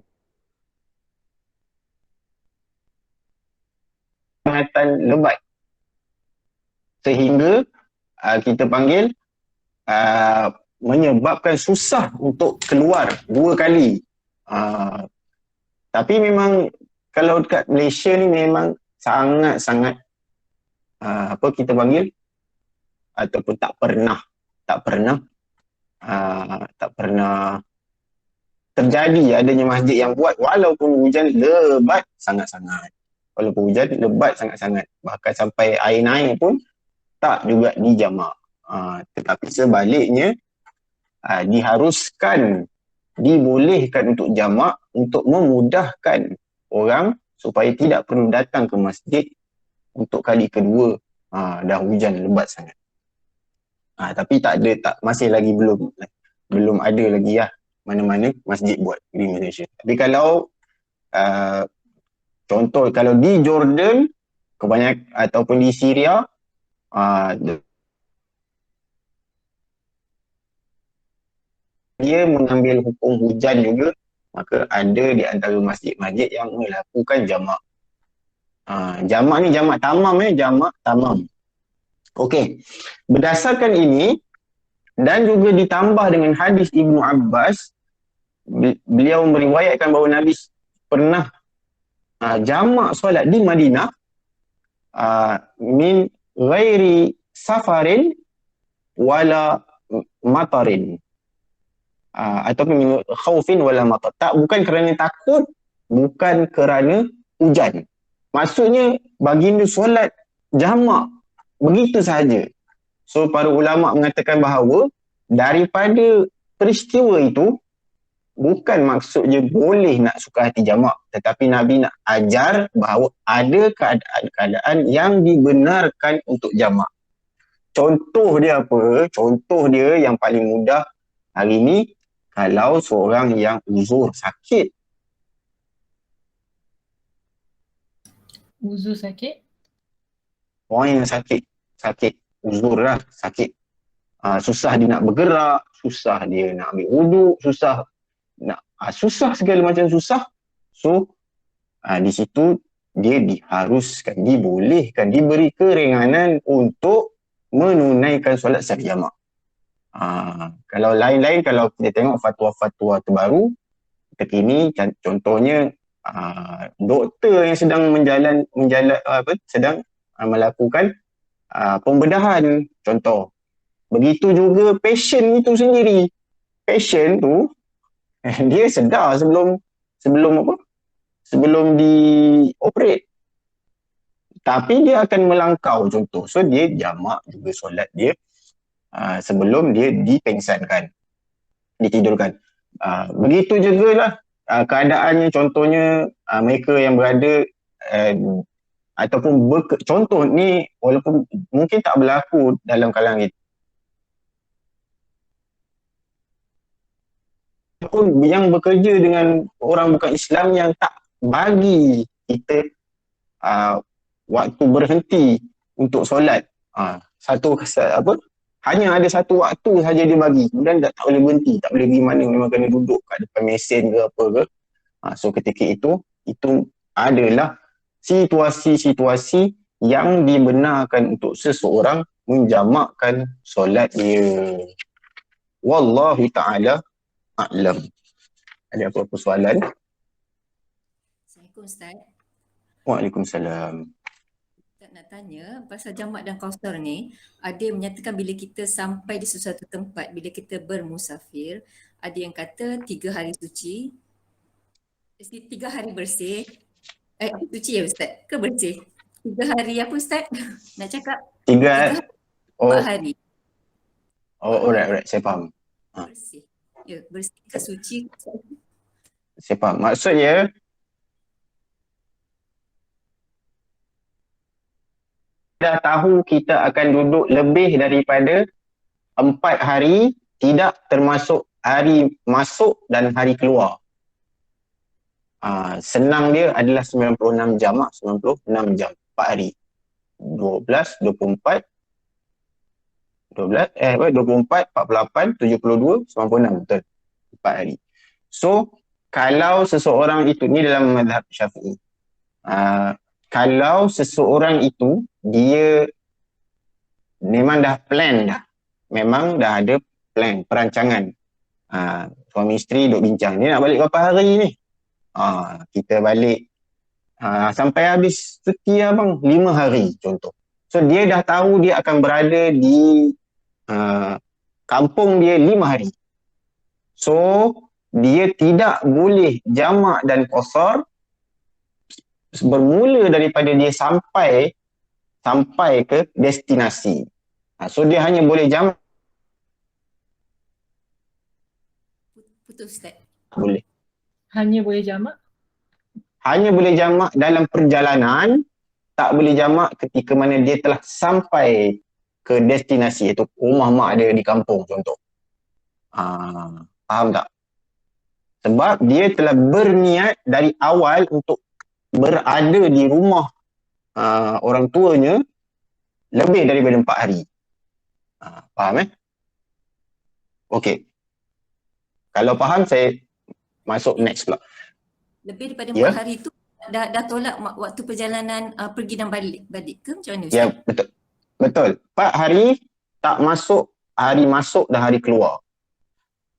kehangatan lebat sehingga kita panggil menyebabkan susah untuk keluar 2 kali. Tapi memang kalau dekat Malaysia ni memang sangat-sangat apa kita panggil ataupun tak pernah terjadi adanya masjid yang buat walaupun hujan lebat sangat-sangat. Walaupun hujan lebat sangat-sangat. Bahkan sampai air naik pun tak juga dijamak. Tetapi sebaliknya diharuskan, dibolehkan untuk jamak untuk memudahkan orang supaya tidak perlu datang ke masjid untuk kali kedua dah hujan lebat sangat. Tapi masih lagi belum ada lagi mana-mana masjid buat di Malaysia. Tapi kalau contoh kalau di Jordan kebanyakan ataupun di Syria dia mengambil hukum hujan juga, maka ada di antara masjid-masjid yang melakukan jamak. Jamak ni jamak tamam jamak tamam. Okey. Berdasarkan ini dan juga ditambah dengan hadis Ibnu Abbas, beliau meriwayatkan bahawa Nabi pernah jamak solat di Madinah min ghairi safarin wala matarin, ataupun min khaufin wala matar. Bukan kerana takut, bukan kerana hujan. Maksudnya baginda solat jamak begitu sahaja. So para ulama mengatakan bahawa daripada peristiwa itu bukan maksudnya boleh nak suka hati jamak, tetapi Nabi nak ajar bahawa ada keadaan-keadaan yang dibenarkan untuk jamak. Contoh dia apa? Contoh dia yang paling mudah hari ni, kalau seorang yang uzur sakit. Uzur sakit? Orang yang sakit uzur lah, sakit. Susah dia nak bergerak, susah dia nak ambil wuduk, susah segala macam susah. So di situ dia diharuskan, dibolehkan, diberi keringanan untuk menunaikan solat secara jamak. Kalau lain-lain, kalau kita tengok fatwa-fatwa terbaru terkini, contohnya doktor yang sedang sedang melakukan pembedahan, contoh. Begitu juga pasien itu sendiri. Pasien tu dia sedar sebelum dioperate. Tapi dia akan melangkau, contoh. So dia jamak juga solat dia sebelum dia dipengsankan, ditidurkan. Begitu jugalah keadaannya, contohnya mereka yang berada ataupun contoh ni walaupun mungkin tak berlaku dalam kalangan kita, ataupun yang bekerja dengan orang bukan Islam yang tak bagi kita waktu berhenti untuk solat. Hanya ada satu waktu saja dia bagi, kemudian tak boleh berhenti, tak boleh pergi mana, memang kena duduk kat depan mesin ke apa ke. So ketika itu adalah situasi-situasi yang dibenarkan untuk seseorang menjamakkan solat dia. Wallahu ta'ala a'lam. Ada apa-apa soalan? Assalamualaikum Ustaz. Waalaikumsalam. Ustaz nak tanya pasal jamak dan kausar ni, ada yang menyatakan bila kita sampai di sesuatu tempat, bila kita bermusafir, ada yang kata 3 hari suci, 3 hari bersih. Suci ya Ustaz? Ke bersih? 3 hari apa Ustaz? Nak cakap 3 hari. 4 hari. Alright, saya faham. Bersih. Ya, bersih ke suci? Saya faham. Maksudnya dah tahu kita akan duduk lebih daripada 4 hari, tidak termasuk hari masuk dan hari keluar. Senang dia adalah 96 jam, 96 jam, 4 hari. 12, 24, 24, 48, 72, 96, betul. 4 hari. So, kalau seseorang itu, ni dalam mazhab Syafi'i. kalau seseorang itu dia memang dah plan dah. Memang dah ada plan, perancangan. Suami isteri duk bincang, dia nak balik berapa hari ni? Kita balik sampai habis cuti abang 5 hari contoh. So dia dah tahu dia akan berada di kampung dia 5 hari. So dia tidak boleh jamak dan qasar bermula daripada dia sampai ke destinasi. So dia hanya boleh jamak Putus Ustaz. boleh. Hanya boleh jamak. Hanya boleh jamak dalam perjalanan, tak boleh jamak ketika mana dia telah sampai ke destinasi, iaitu rumah mak dia di kampung contoh. Faham tak? Sebab dia telah berniat dari awal untuk berada di rumah orang tuanya lebih daripada 4 hari. Faham Okey. Kalau faham, saya masuk next pula. Lebih daripada 4 Ya. hari tu dah tolak waktu perjalanan pergi dan balik ke macam mana Ustaz? Ya, betul. 4 hari tak masuk hari masuk dan hari keluar.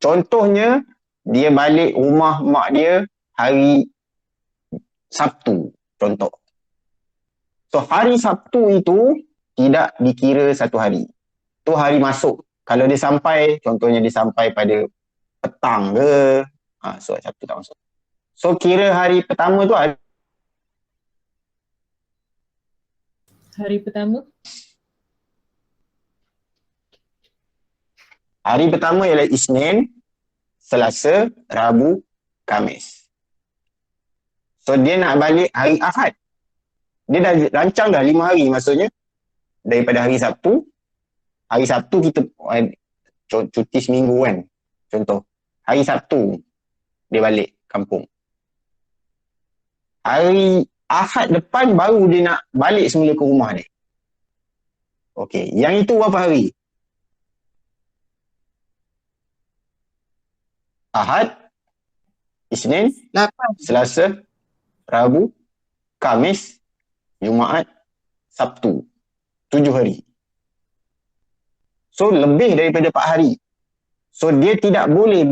Contohnya, dia balik rumah mak dia hari Sabtu, contoh. So, hari Sabtu itu tidak dikira 1 hari. Itu hari masuk. Kalau dia sampai, contohnya dia sampai pada petang ke, so Sabtu tak masuk. So, kira hari pertama tu Hari pertama. Hari pertama ialah Isnin, Selasa, Rabu, Khamis. So dia nak balik hari Ahad. Dia dah rancang dah 5 hari maksudnya. Daripada hari Sabtu. Hari Sabtu kita cuti seminggu kan. Contoh. Hari Sabtu dia balik kampung. Hari Ahad depan baru dia nak balik semula ke rumah dia. Okey. Yang itu berapa hari? Ahad, Isnin, 8. Selasa, Rabu, Khamis, Jumaat, Sabtu. 7 hari. So lebih daripada 4 hari. So dia tidak boleh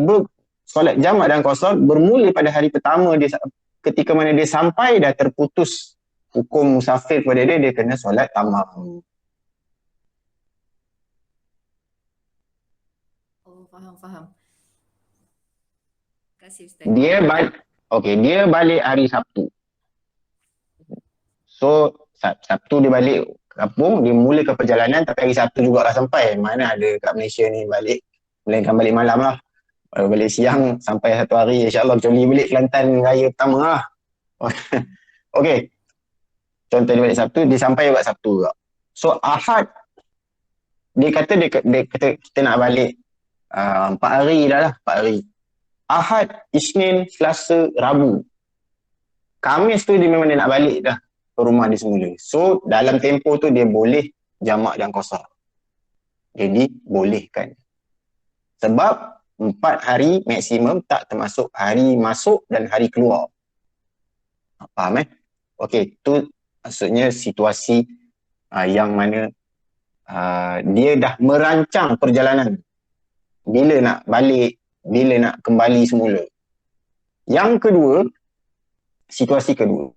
solat jamak dan qasar bermula pada hari pertama dia, ketika mana dia sampai dah terputus hukum musafir kepada dia kena solat tamam. Oh, faham. Terima kasih Ustaz. Dia balik hari Sabtu. So Sabtu dia balik kampung, dia mula ke perjalanan, tapi hari Sabtu juga dah sampai. Mana ada kat Malaysia ni balik, melainkan balik malam lah. Balik siang sampai 1 hari, insyaAllah kecuali balik Kelantan raya pertama lah. Okey. Contoh dia balik Sabtu, dia sampai juga Sabtu juga. So Ahad, dia kata kita nak balik 4 hari dah lah, 4 hari. Ahad, Isnin, Selasa, Rabu. Khamis tu dia memang dia nak balik dah ke rumah dia semula. So dalam tempoh tu dia boleh jamak dan qasar. Jadi bolehkan. Sebab 4 hari maksimum tak termasuk hari masuk dan hari keluar. Faham Okey, tu maksudnya situasi yang mana dia dah merancang perjalanan. Bila nak balik, bila nak kembali semula. Yang kedua, situasi kedua.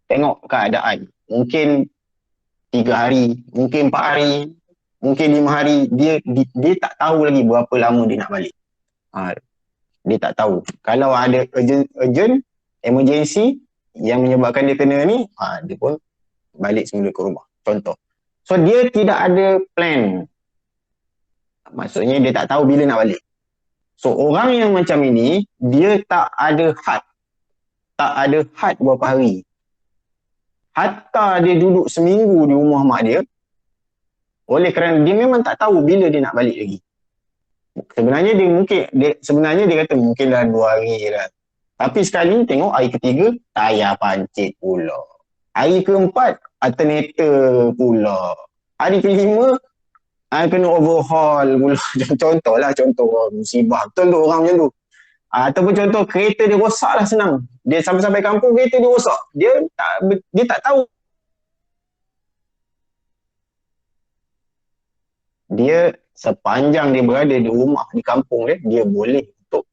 Tengok keadaan. Mungkin 3 hari, mungkin 4 hari, mungkin 5 hari. Dia tak tahu lagi berapa lama dia nak balik. Dia tak tahu. Kalau ada urgent, emergency yang menyebabkan dia kena ni, dia pun balik semula ke rumah. Contoh. So dia tidak ada plan. Maksudnya dia tak tahu bila nak balik. So orang yang macam ini, dia tak ada had. Tak ada had berapa hari. Hatta dia duduk seminggu di rumah mak dia, oleh kerana dia memang tak tahu bila dia nak balik lagi. Sebenarnya dia kata mungkin dah 2 hari lah. Tapi sekali tengok hari ketiga, tayar pancit pula. Hari keempat, alternator pula. Hari kelima, kena overhaul pula. Contohlah, contoh musibah betul tu orang macam tu. Ataupun contoh kereta dia rosak lah, senang. Dia sampai-sampai kampung kereta dia rosak. Dia tak tahu. Dia sepanjang dia berada di rumah di kampung dia boleh untuk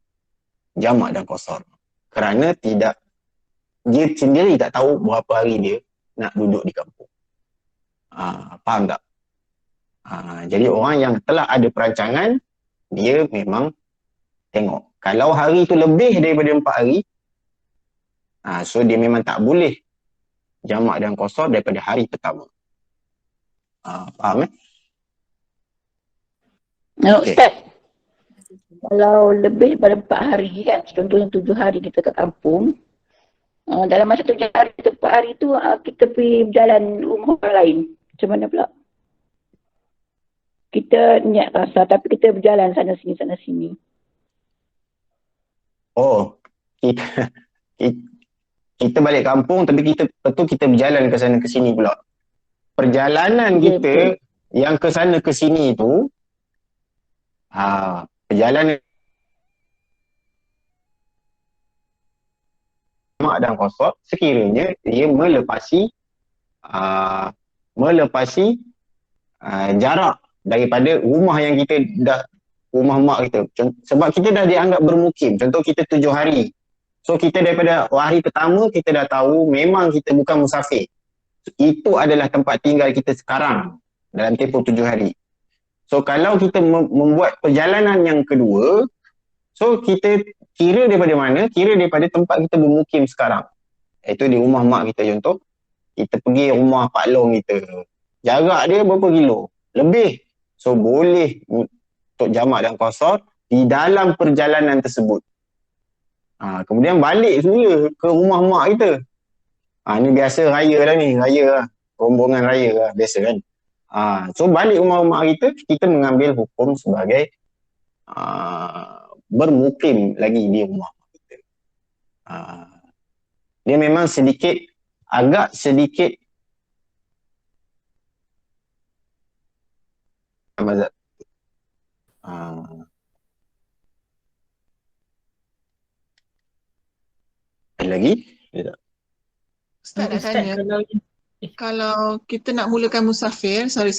jamak dan qasar. Kerana dia sendiri tak tahu berapa hari dia nak duduk di kampung. Faham tak? Jadi orang yang telah ada perancangan, dia memang tengok. Kalau hari tu lebih daripada 4 hari, so dia memang tak boleh jamak dan qasar daripada hari pertama. Faham Okay. Ustaz, kalau lebih daripada 4 hari kan, contohnya 7 hari kita kat kampung, dalam masa 7 hari atau 4 hari tu kita pergi berjalan rumah orang lain. Macam mana pula? Kita niat kasar tapi kita berjalan sana sini. Kita balik kampung tapi kita berjalan ke sana ke sini pula. Perjalanan kita betul. Yang ke sana ke sini tu, perjalanan jamak dan qasar sekiranya dia melepasi jarak daripada rumah yang kita rumah mak kita. Sebab kita dah dianggap bermukim. Contoh kita 7 hari. So kita daripada hari pertama kita dah tahu memang kita bukan musafir. Itu adalah tempat tinggal kita sekarang dalam tempoh 7 hari. So kalau kita membuat perjalanan yang kedua, so kita kira daripada mana? Kira daripada tempat kita bermukim sekarang. Itu di rumah mak kita contoh. Kita pergi rumah Pak Long kita. Jarak dia berapa kilo? Lebih. So boleh untuk jamak dan qasar di dalam perjalanan tersebut. Kemudian balik semula ke rumah mak kita. Ni biasa raya lah ni. Raya lah. Rombongan raya lah. Biasa kan. So balik rumah mak kita mengambil hukum sebagai bermukim lagi di rumah kita. Dia memang agak sedikit mazhab. Lagi? Ustaz nak tanya, kalau kita nak mulakan musafir, sorry.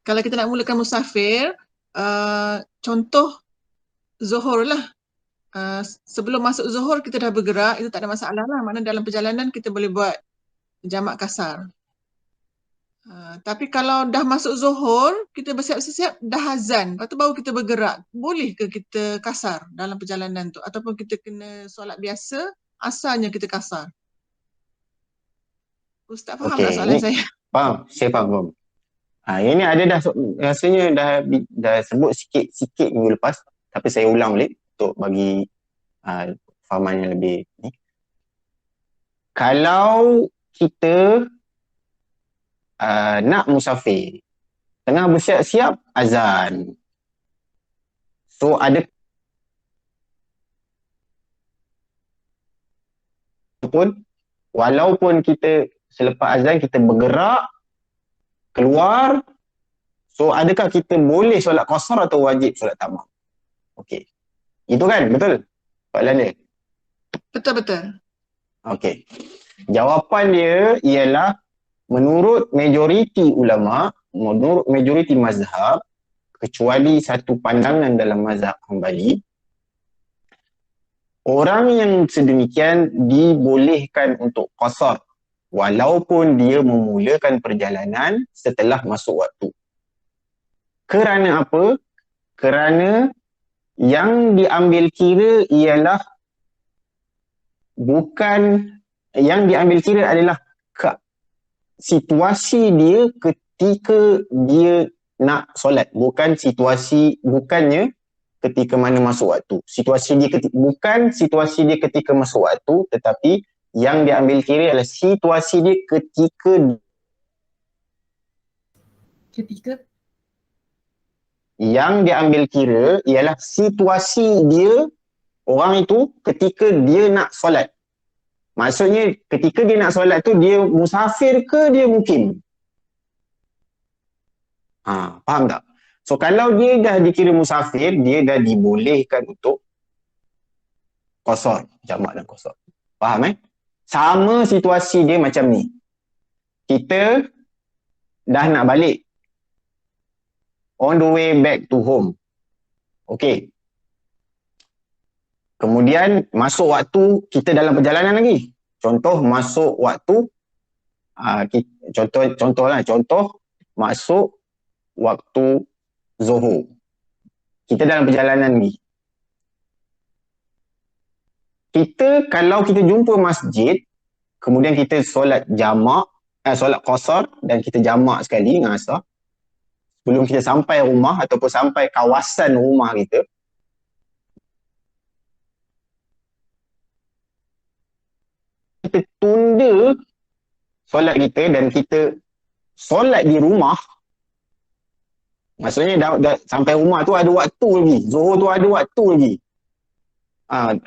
Kalau kita nak mulakan musafir, contoh Zuhur lah. Sebelum masuk Zuhur kita dah bergerak, itu tak ada masalah lah. Maknanya dalam perjalanan kita boleh buat jamak kasar. Tapi kalau dah masuk Zuhur, kita bersiap-siap dah azan, lepas tu baru kita bergerak. Boleh ke kita kasar dalam perjalanan tu? Ataupun kita kena solat biasa, asalnya kita kasar? Ustaz faham tak soalan saya? Faham, saya faham. Ini ada rasanya dah sebut sikit minggu lepas, tapi saya ulang balik untuk bagi fahaman yang lebih ni. Kalau kita nak musafir, tengah bersiap-siap azan. So ada walaupun kita selepas azan kita bergerak keluar, so adakah kita boleh solat qasar atau wajib solat tamam? Okey. Itu kan betul? Soalan dia. Betul. Okey. Jawapan dia ialah menurut majoriti ulama, menurut majoriti mazhab, kecuali satu pandangan dalam mazhab Hanbali, orang yang sedemikian dibolehkan untuk qasar walaupun dia memulakan perjalanan setelah masuk waktu. Kerana apa? Kerana yang diambil kira ialah adalah situasi dia ketika dia nak solat, bukannya ketika mana masuk waktu. Bukan situasi dia ketika masuk waktu, tetapi yang diambil kira adalah situasi dia ketika yang diambil kira ialah situasi dia, orang itu ketika dia nak solat. Maksudnya ketika dia nak solat tu dia musafir ke dia mukim? Faham tak? So kalau dia dah dikira musafir, dia dah dibolehkan untuk qasar, jamak dan qasar. Faham Sama situasi dia macam ni. Kita dah nak balik. On the way back to home. Okay. Kemudian masuk waktu kita dalam perjalanan lagi. Contoh masuk waktu, contoh masuk waktu Zuhur. Kita dalam perjalanan ni. Kalau kita jumpa masjid, kemudian kita solat jamak, solat qasar dan kita jamak sekali dengan asar, sebelum kita sampai rumah ataupun sampai kawasan rumah kita, kita tunda solat kita dan kita solat di rumah. Maksudnya dah sampai rumah tu ada waktu lagi. Zuhur tu ada waktu lagi.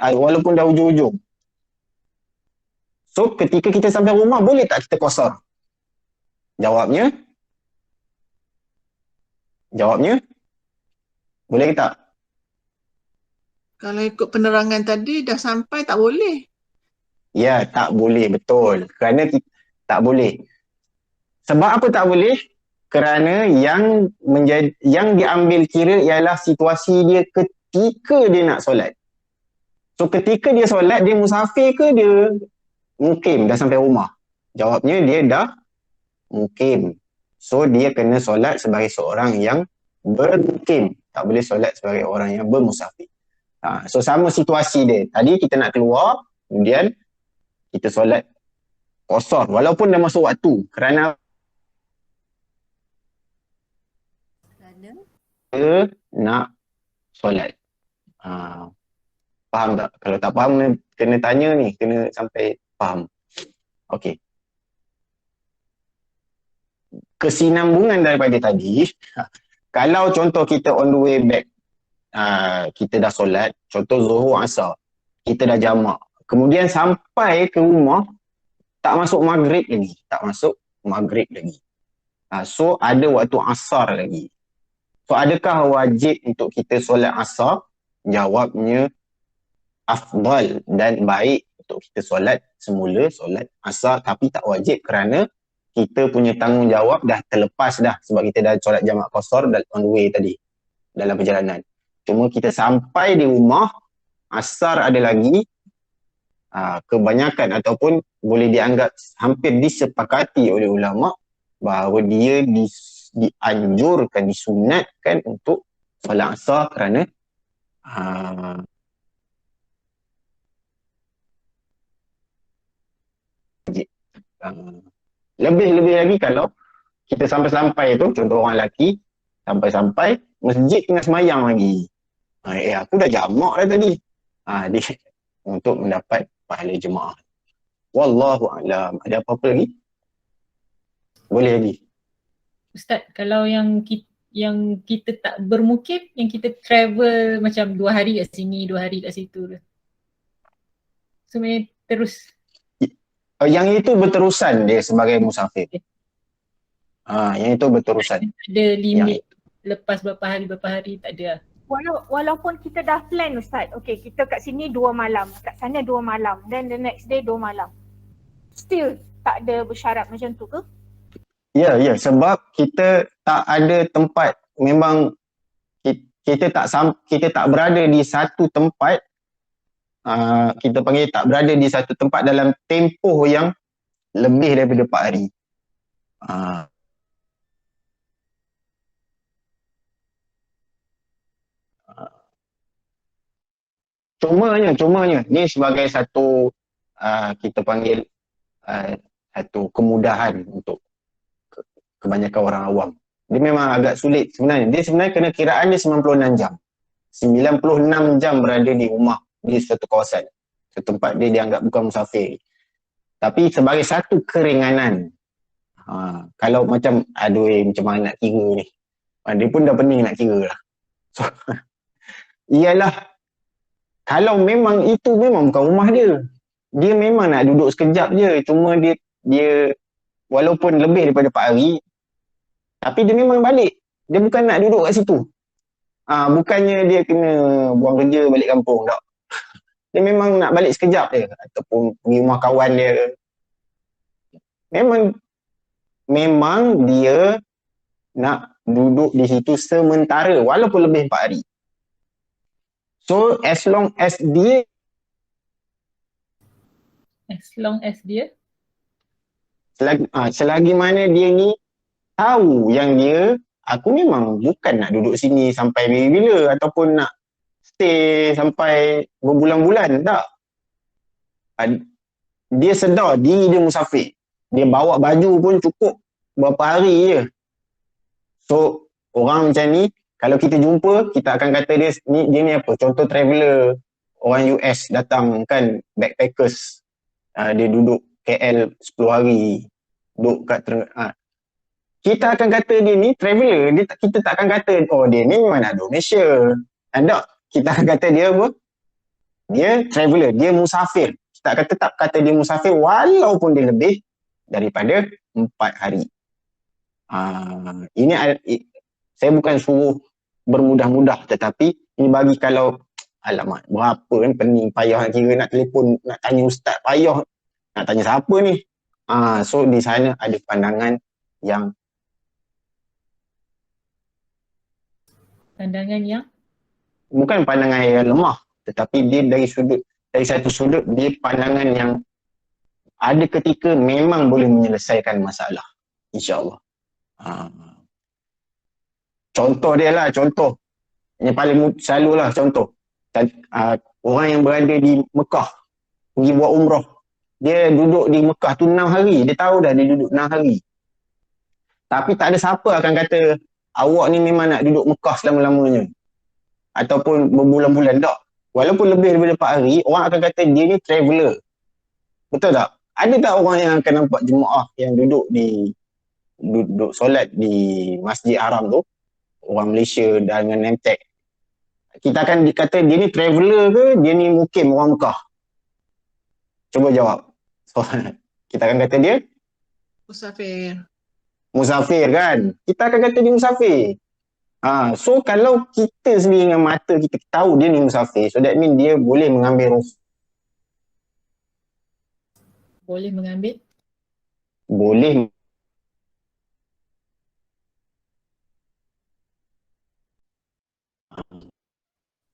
Walaupun dah hujung-hujung. So ketika kita sampai rumah, boleh tak kita qasar? Jawabnya boleh ke tak? Kalau ikut penerangan tadi dah sampai tak boleh. Ya, tak boleh, betul. Kerana tak boleh. Sebab apa tak boleh? Kerana yang diambil kira ialah situasi dia ketika dia nak solat. So ketika dia solat, dia musafir ke dia mukim dah sampai rumah? Jawabnya dia dah mukim. So dia kena solat sebagai seorang yang bermukim. Tak boleh solat sebagai orang yang bermusafir. So sama situasi dia. Tadi kita nak keluar, kemudian kita solat qasar walaupun dah masuk waktu. Kerana kita nak solat. Faham tak? Kalau tak faham, kena tanya ni. Kena sampai faham. Okey. Kesinambungan daripada tadi, kalau contoh kita on the way back, kita dah solat, contoh Zuhur Asar, kita dah jamak. Kemudian sampai ke rumah, tak masuk maghrib lagi. So ada waktu asar lagi. So adakah wajib untuk kita solat asar? Jawabnya afdal dan baik untuk kita solat semula solat asar, tapi tak wajib kerana kita punya tanggungjawab dah terlepas dah sebab kita dah solat jamak qasar on the way tadi dalam perjalanan. Cuma kita sampai di rumah, asar ada lagi, kebanyakan ataupun boleh dianggap hampir disepakati oleh ulama bahawa dia dianjurkan, disunatkan untuk solat asar kerana lebih-lebih lagi kalau kita sampai-sampai tu, contoh orang lelaki sampai-sampai masjid tengah semayang lagi. Aku dah jamak dah tadi. Dia untuk mendapat pahala jemaah. Wallahu a'lam. Ada apa-apa lagi? Boleh lagi. Ustaz, kalau yang kita tak bermukim, yang kita travel macam 2 hari kat sini, 2 hari kat situ. Sebenarnya terus. Yang itu berterusan dia sebagai musafir. Yang itu berterusan. Ada limit lepas berapa hari tak ada. Walaupun kita dah plan Ustaz, okay, kita kat sini 2 malam, kat sana 2 malam, then the next day 2 malam. Still tak ada bersyarat macam tu ke? Ya, sebab kita tak ada tempat, memang kita tak berada di satu tempat, kita panggil tak berada di satu tempat dalam tempoh yang lebih daripada 4 hari. Cumanya ni sebagai satu kita panggil satu kemudahan untuk kebanyakan orang awam. Dia memang agak sulit sebenarnya. Dia sebenarnya kena kiraan dia 96 jam. 96 jam berada di rumah di suatu kawasan. Suatu tempat dia dianggap bukan musafir. Tapi sebagai satu keringanan. Kalau macam macam mana nak kira ni. Dia pun dah pening nak kira lah. So, ialah kalau memang itu memang bukan rumah dia. Dia memang nak duduk sekejap je. Cuma dia walaupun lebih daripada 4 hari, tapi dia memang balik. Dia bukan nak duduk kat situ. Bukannya dia kena buang kerja balik kampung, tak. Dia memang nak balik sekejap je ataupun pergi rumah kawan dia. Memang dia nak duduk di situ sementara walaupun lebih 4 hari. So as long as dia selagi mana dia ni tahu yang aku memang bukan nak duduk sini sampai bila-bila ataupun nak stay sampai berbulan-bulan, tak. Dia sedar diri dia musafir. Dia bawa baju pun cukup berapa hari je. So orang macam ni, kalau kita jumpa, kita akan kata dia ni apa, contoh traveller orang US datang kan, backpackers, dia duduk KL 10 hari, duduk kat kita akan kata dia ni traveller. Kita tak akan kata dia ni memang nak duduk Malaysia. Tak, kita akan kata dia apa, dia traveller, dia musafir. Kita akan tetap kata dia musafir walaupun dia lebih daripada 4 hari. Ini saya bukan suruh bermudah-mudah, tetapi ini bagi kalau alamak berapa kan pening payah nak kira, nak telefon, nak tanya ustaz, payah nak tanya siapa ni. So di sana ada pandangan yang bukan pandangan yang lemah, tetapi dia dari satu sudut dia pandangan yang ada ketika memang boleh menyelesaikan masalah, insya-Allah. Contoh dia lah, contoh yang paling selalu lah, contoh orang yang berada di Mekah pergi buat umrah, dia duduk di Mekah tu 6 hari, dia tahu dah dia duduk 6 hari, tapi tak ada siapa akan kata awak ni memang nak duduk Mekah selama-lamanya ataupun berbulan-bulan, tak. Walaupun lebih daripada 4 hari, orang akan kata dia ni traveller. Betul tak? Ada tak orang yang akan nampak jemaah yang duduk solat di Masjid Haram tu, orang Malaysia dengan name tag, kita akan dikata dia ni traveller ke dia ni mukim orang Mekah? Cuba jawab. So, kita akan kata dia musafir kan? Kita akan kata dia musafir. So kalau kita sendiri dengan mata kita tahu dia ni musafir, so that mean dia boleh mengambil boleh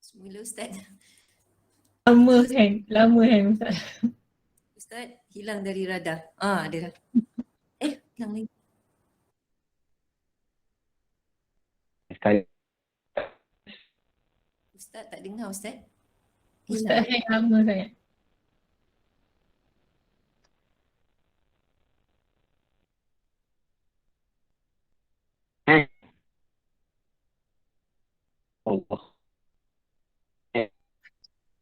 Semula Ustaz. Lama kan Ustaz. Ustaz hilang dari radar. Ada dah. Hilang lagi. Ustaz tak dengar Ustaz. Ustaz hang lama sangat. Allah.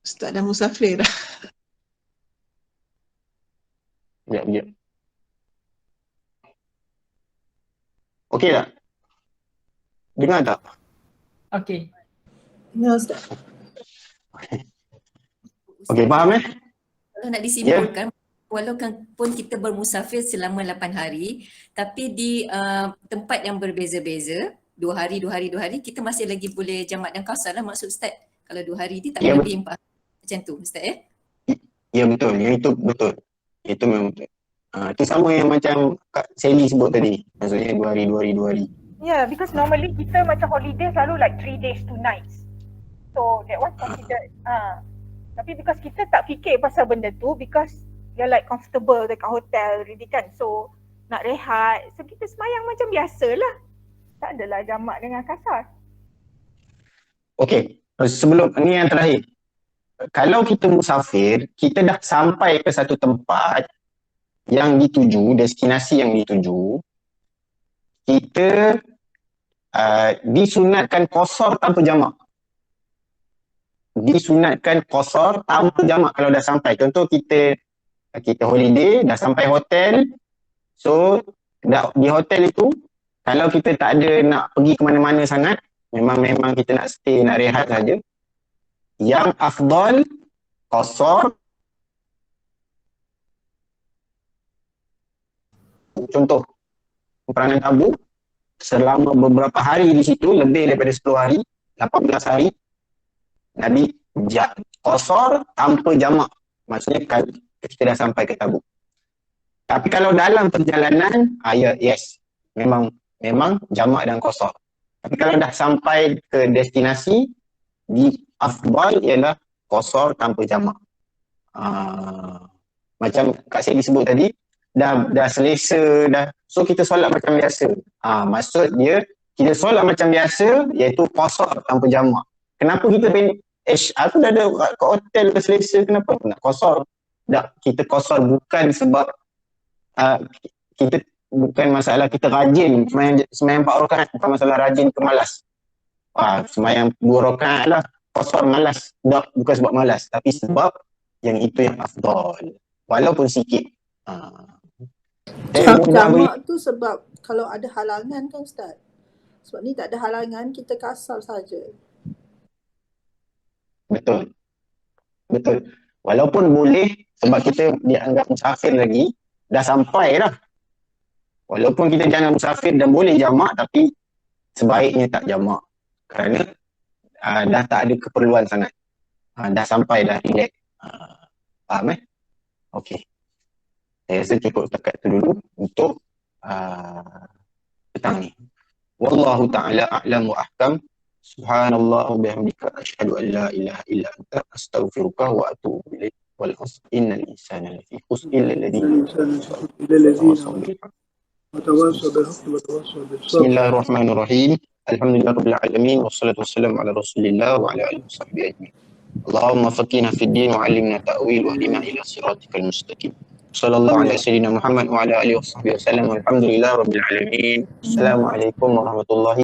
Ustaz dah musafir dah. Sekejap. Okey tak? Dengar tak? Okey. Ya Ustaz. Okey, faham Kalau nak disimpulkan, walaupun kita bermusafir selama 8 hari, tapi di tempat yang berbeza-beza, 2 hari, kita masih lagi boleh jamak dan qasar lah maksud Ustaz. Kalau 2 hari ni tak lebih 4 hari. Macam tu Ustaz ya? Ya betul, yang itu betul. Itu memang betul. Itu sama yang macam Kak Sally sebut tadi. Maksudnya 2 hari. Yeah, because normally kita macam holiday selalu like 3 days 2 nights. So that was considered. Tapi because kita tak fikir pasal benda tu, because you're like comfortable dekat hotel already kan. So nak rehat, so kita semayang macam biasalah. Tak adalah jamak dengan kasar. Okey, sebelum ni yang terakhir. Kalau kita musafir, kita dah sampai ke satu tempat yang dituju, destinasi yang dituju, kita disunatkan qasar tanpa jamak. Disunatkan qasar tanpa jamak kalau dah sampai. Contoh kita holiday, dah sampai hotel. So di hotel itu, kalau kita tak ada nak pergi ke mana-mana sangat, memang kita nak stay, nak rehat saja, yang afdal qasar. Contoh peperangan Tabuk, selama beberapa hari di situ, lebih daripada 10 hari, 18 hari, Nabi qasar tanpa jamak. Maksudnya kita dah sampai ke Tabuk. Tapi kalau dalam perjalanan, yes, memang jamak dan qasar. Tapi kalau dah sampai ke destinasi, di afdal ialah qasar tanpa jamak. Macam Kak Syed disebut tadi, dah selesa dah. So kita solat macam biasa. Maksud dia kita solat macam biasa iaitu qasar tanpa jamak. Kenapa kita aku dah ada kat hotel dah selesa, kenapa nak qasar? Kita qasar bukan sebab kita bukan masalah kita rajin sembahyang 4 rakaat, bukan masalah rajin ke malas. Sembahyang 2 rakaat lah, qasar malas. Bukan sebab malas, tapi sebab yang itu yang afdal. Walaupun sikit. Jamak tu sebab kalau ada halangan kan Ustaz. Sebab ni tak ada halangan, kita kasar saja. Betul. Walaupun boleh sebab kita dianggap musafir lagi, dah sampai dah. Walaupun kita jangan musafir dan boleh jamak, tapi sebaiknya tak jamak. Kerana dah tak ada keperluan sangat. Dah sampai, dah relax. Faham Okey. Saya rasa cukup setakat tu dulu untuk petang ni. Wallahu ta'ala a'lam wa ahkam. Subhanallah wa bihamdika asyhadu an la ilaha illa anta astaghfiruka wa atubu ilaik. Wal 'asr innal insana lafi khusr illa alladhina Bismillahirrahmanirrahim. Alhamdulillahirabbil alamin wassalatu wassalamu ala Rasulillah wa ala alihi washabbihi ajmain. Allahumma faqihna fid din wa 'allimna ta'wil wa hdina ila siratikal mustaqim. Sallallahu ala sayyidina Muhammad wa ala alihi washabbihi wasallam. Alhamdulillahirabbil alamin. Assalamualaikum warahmatullahi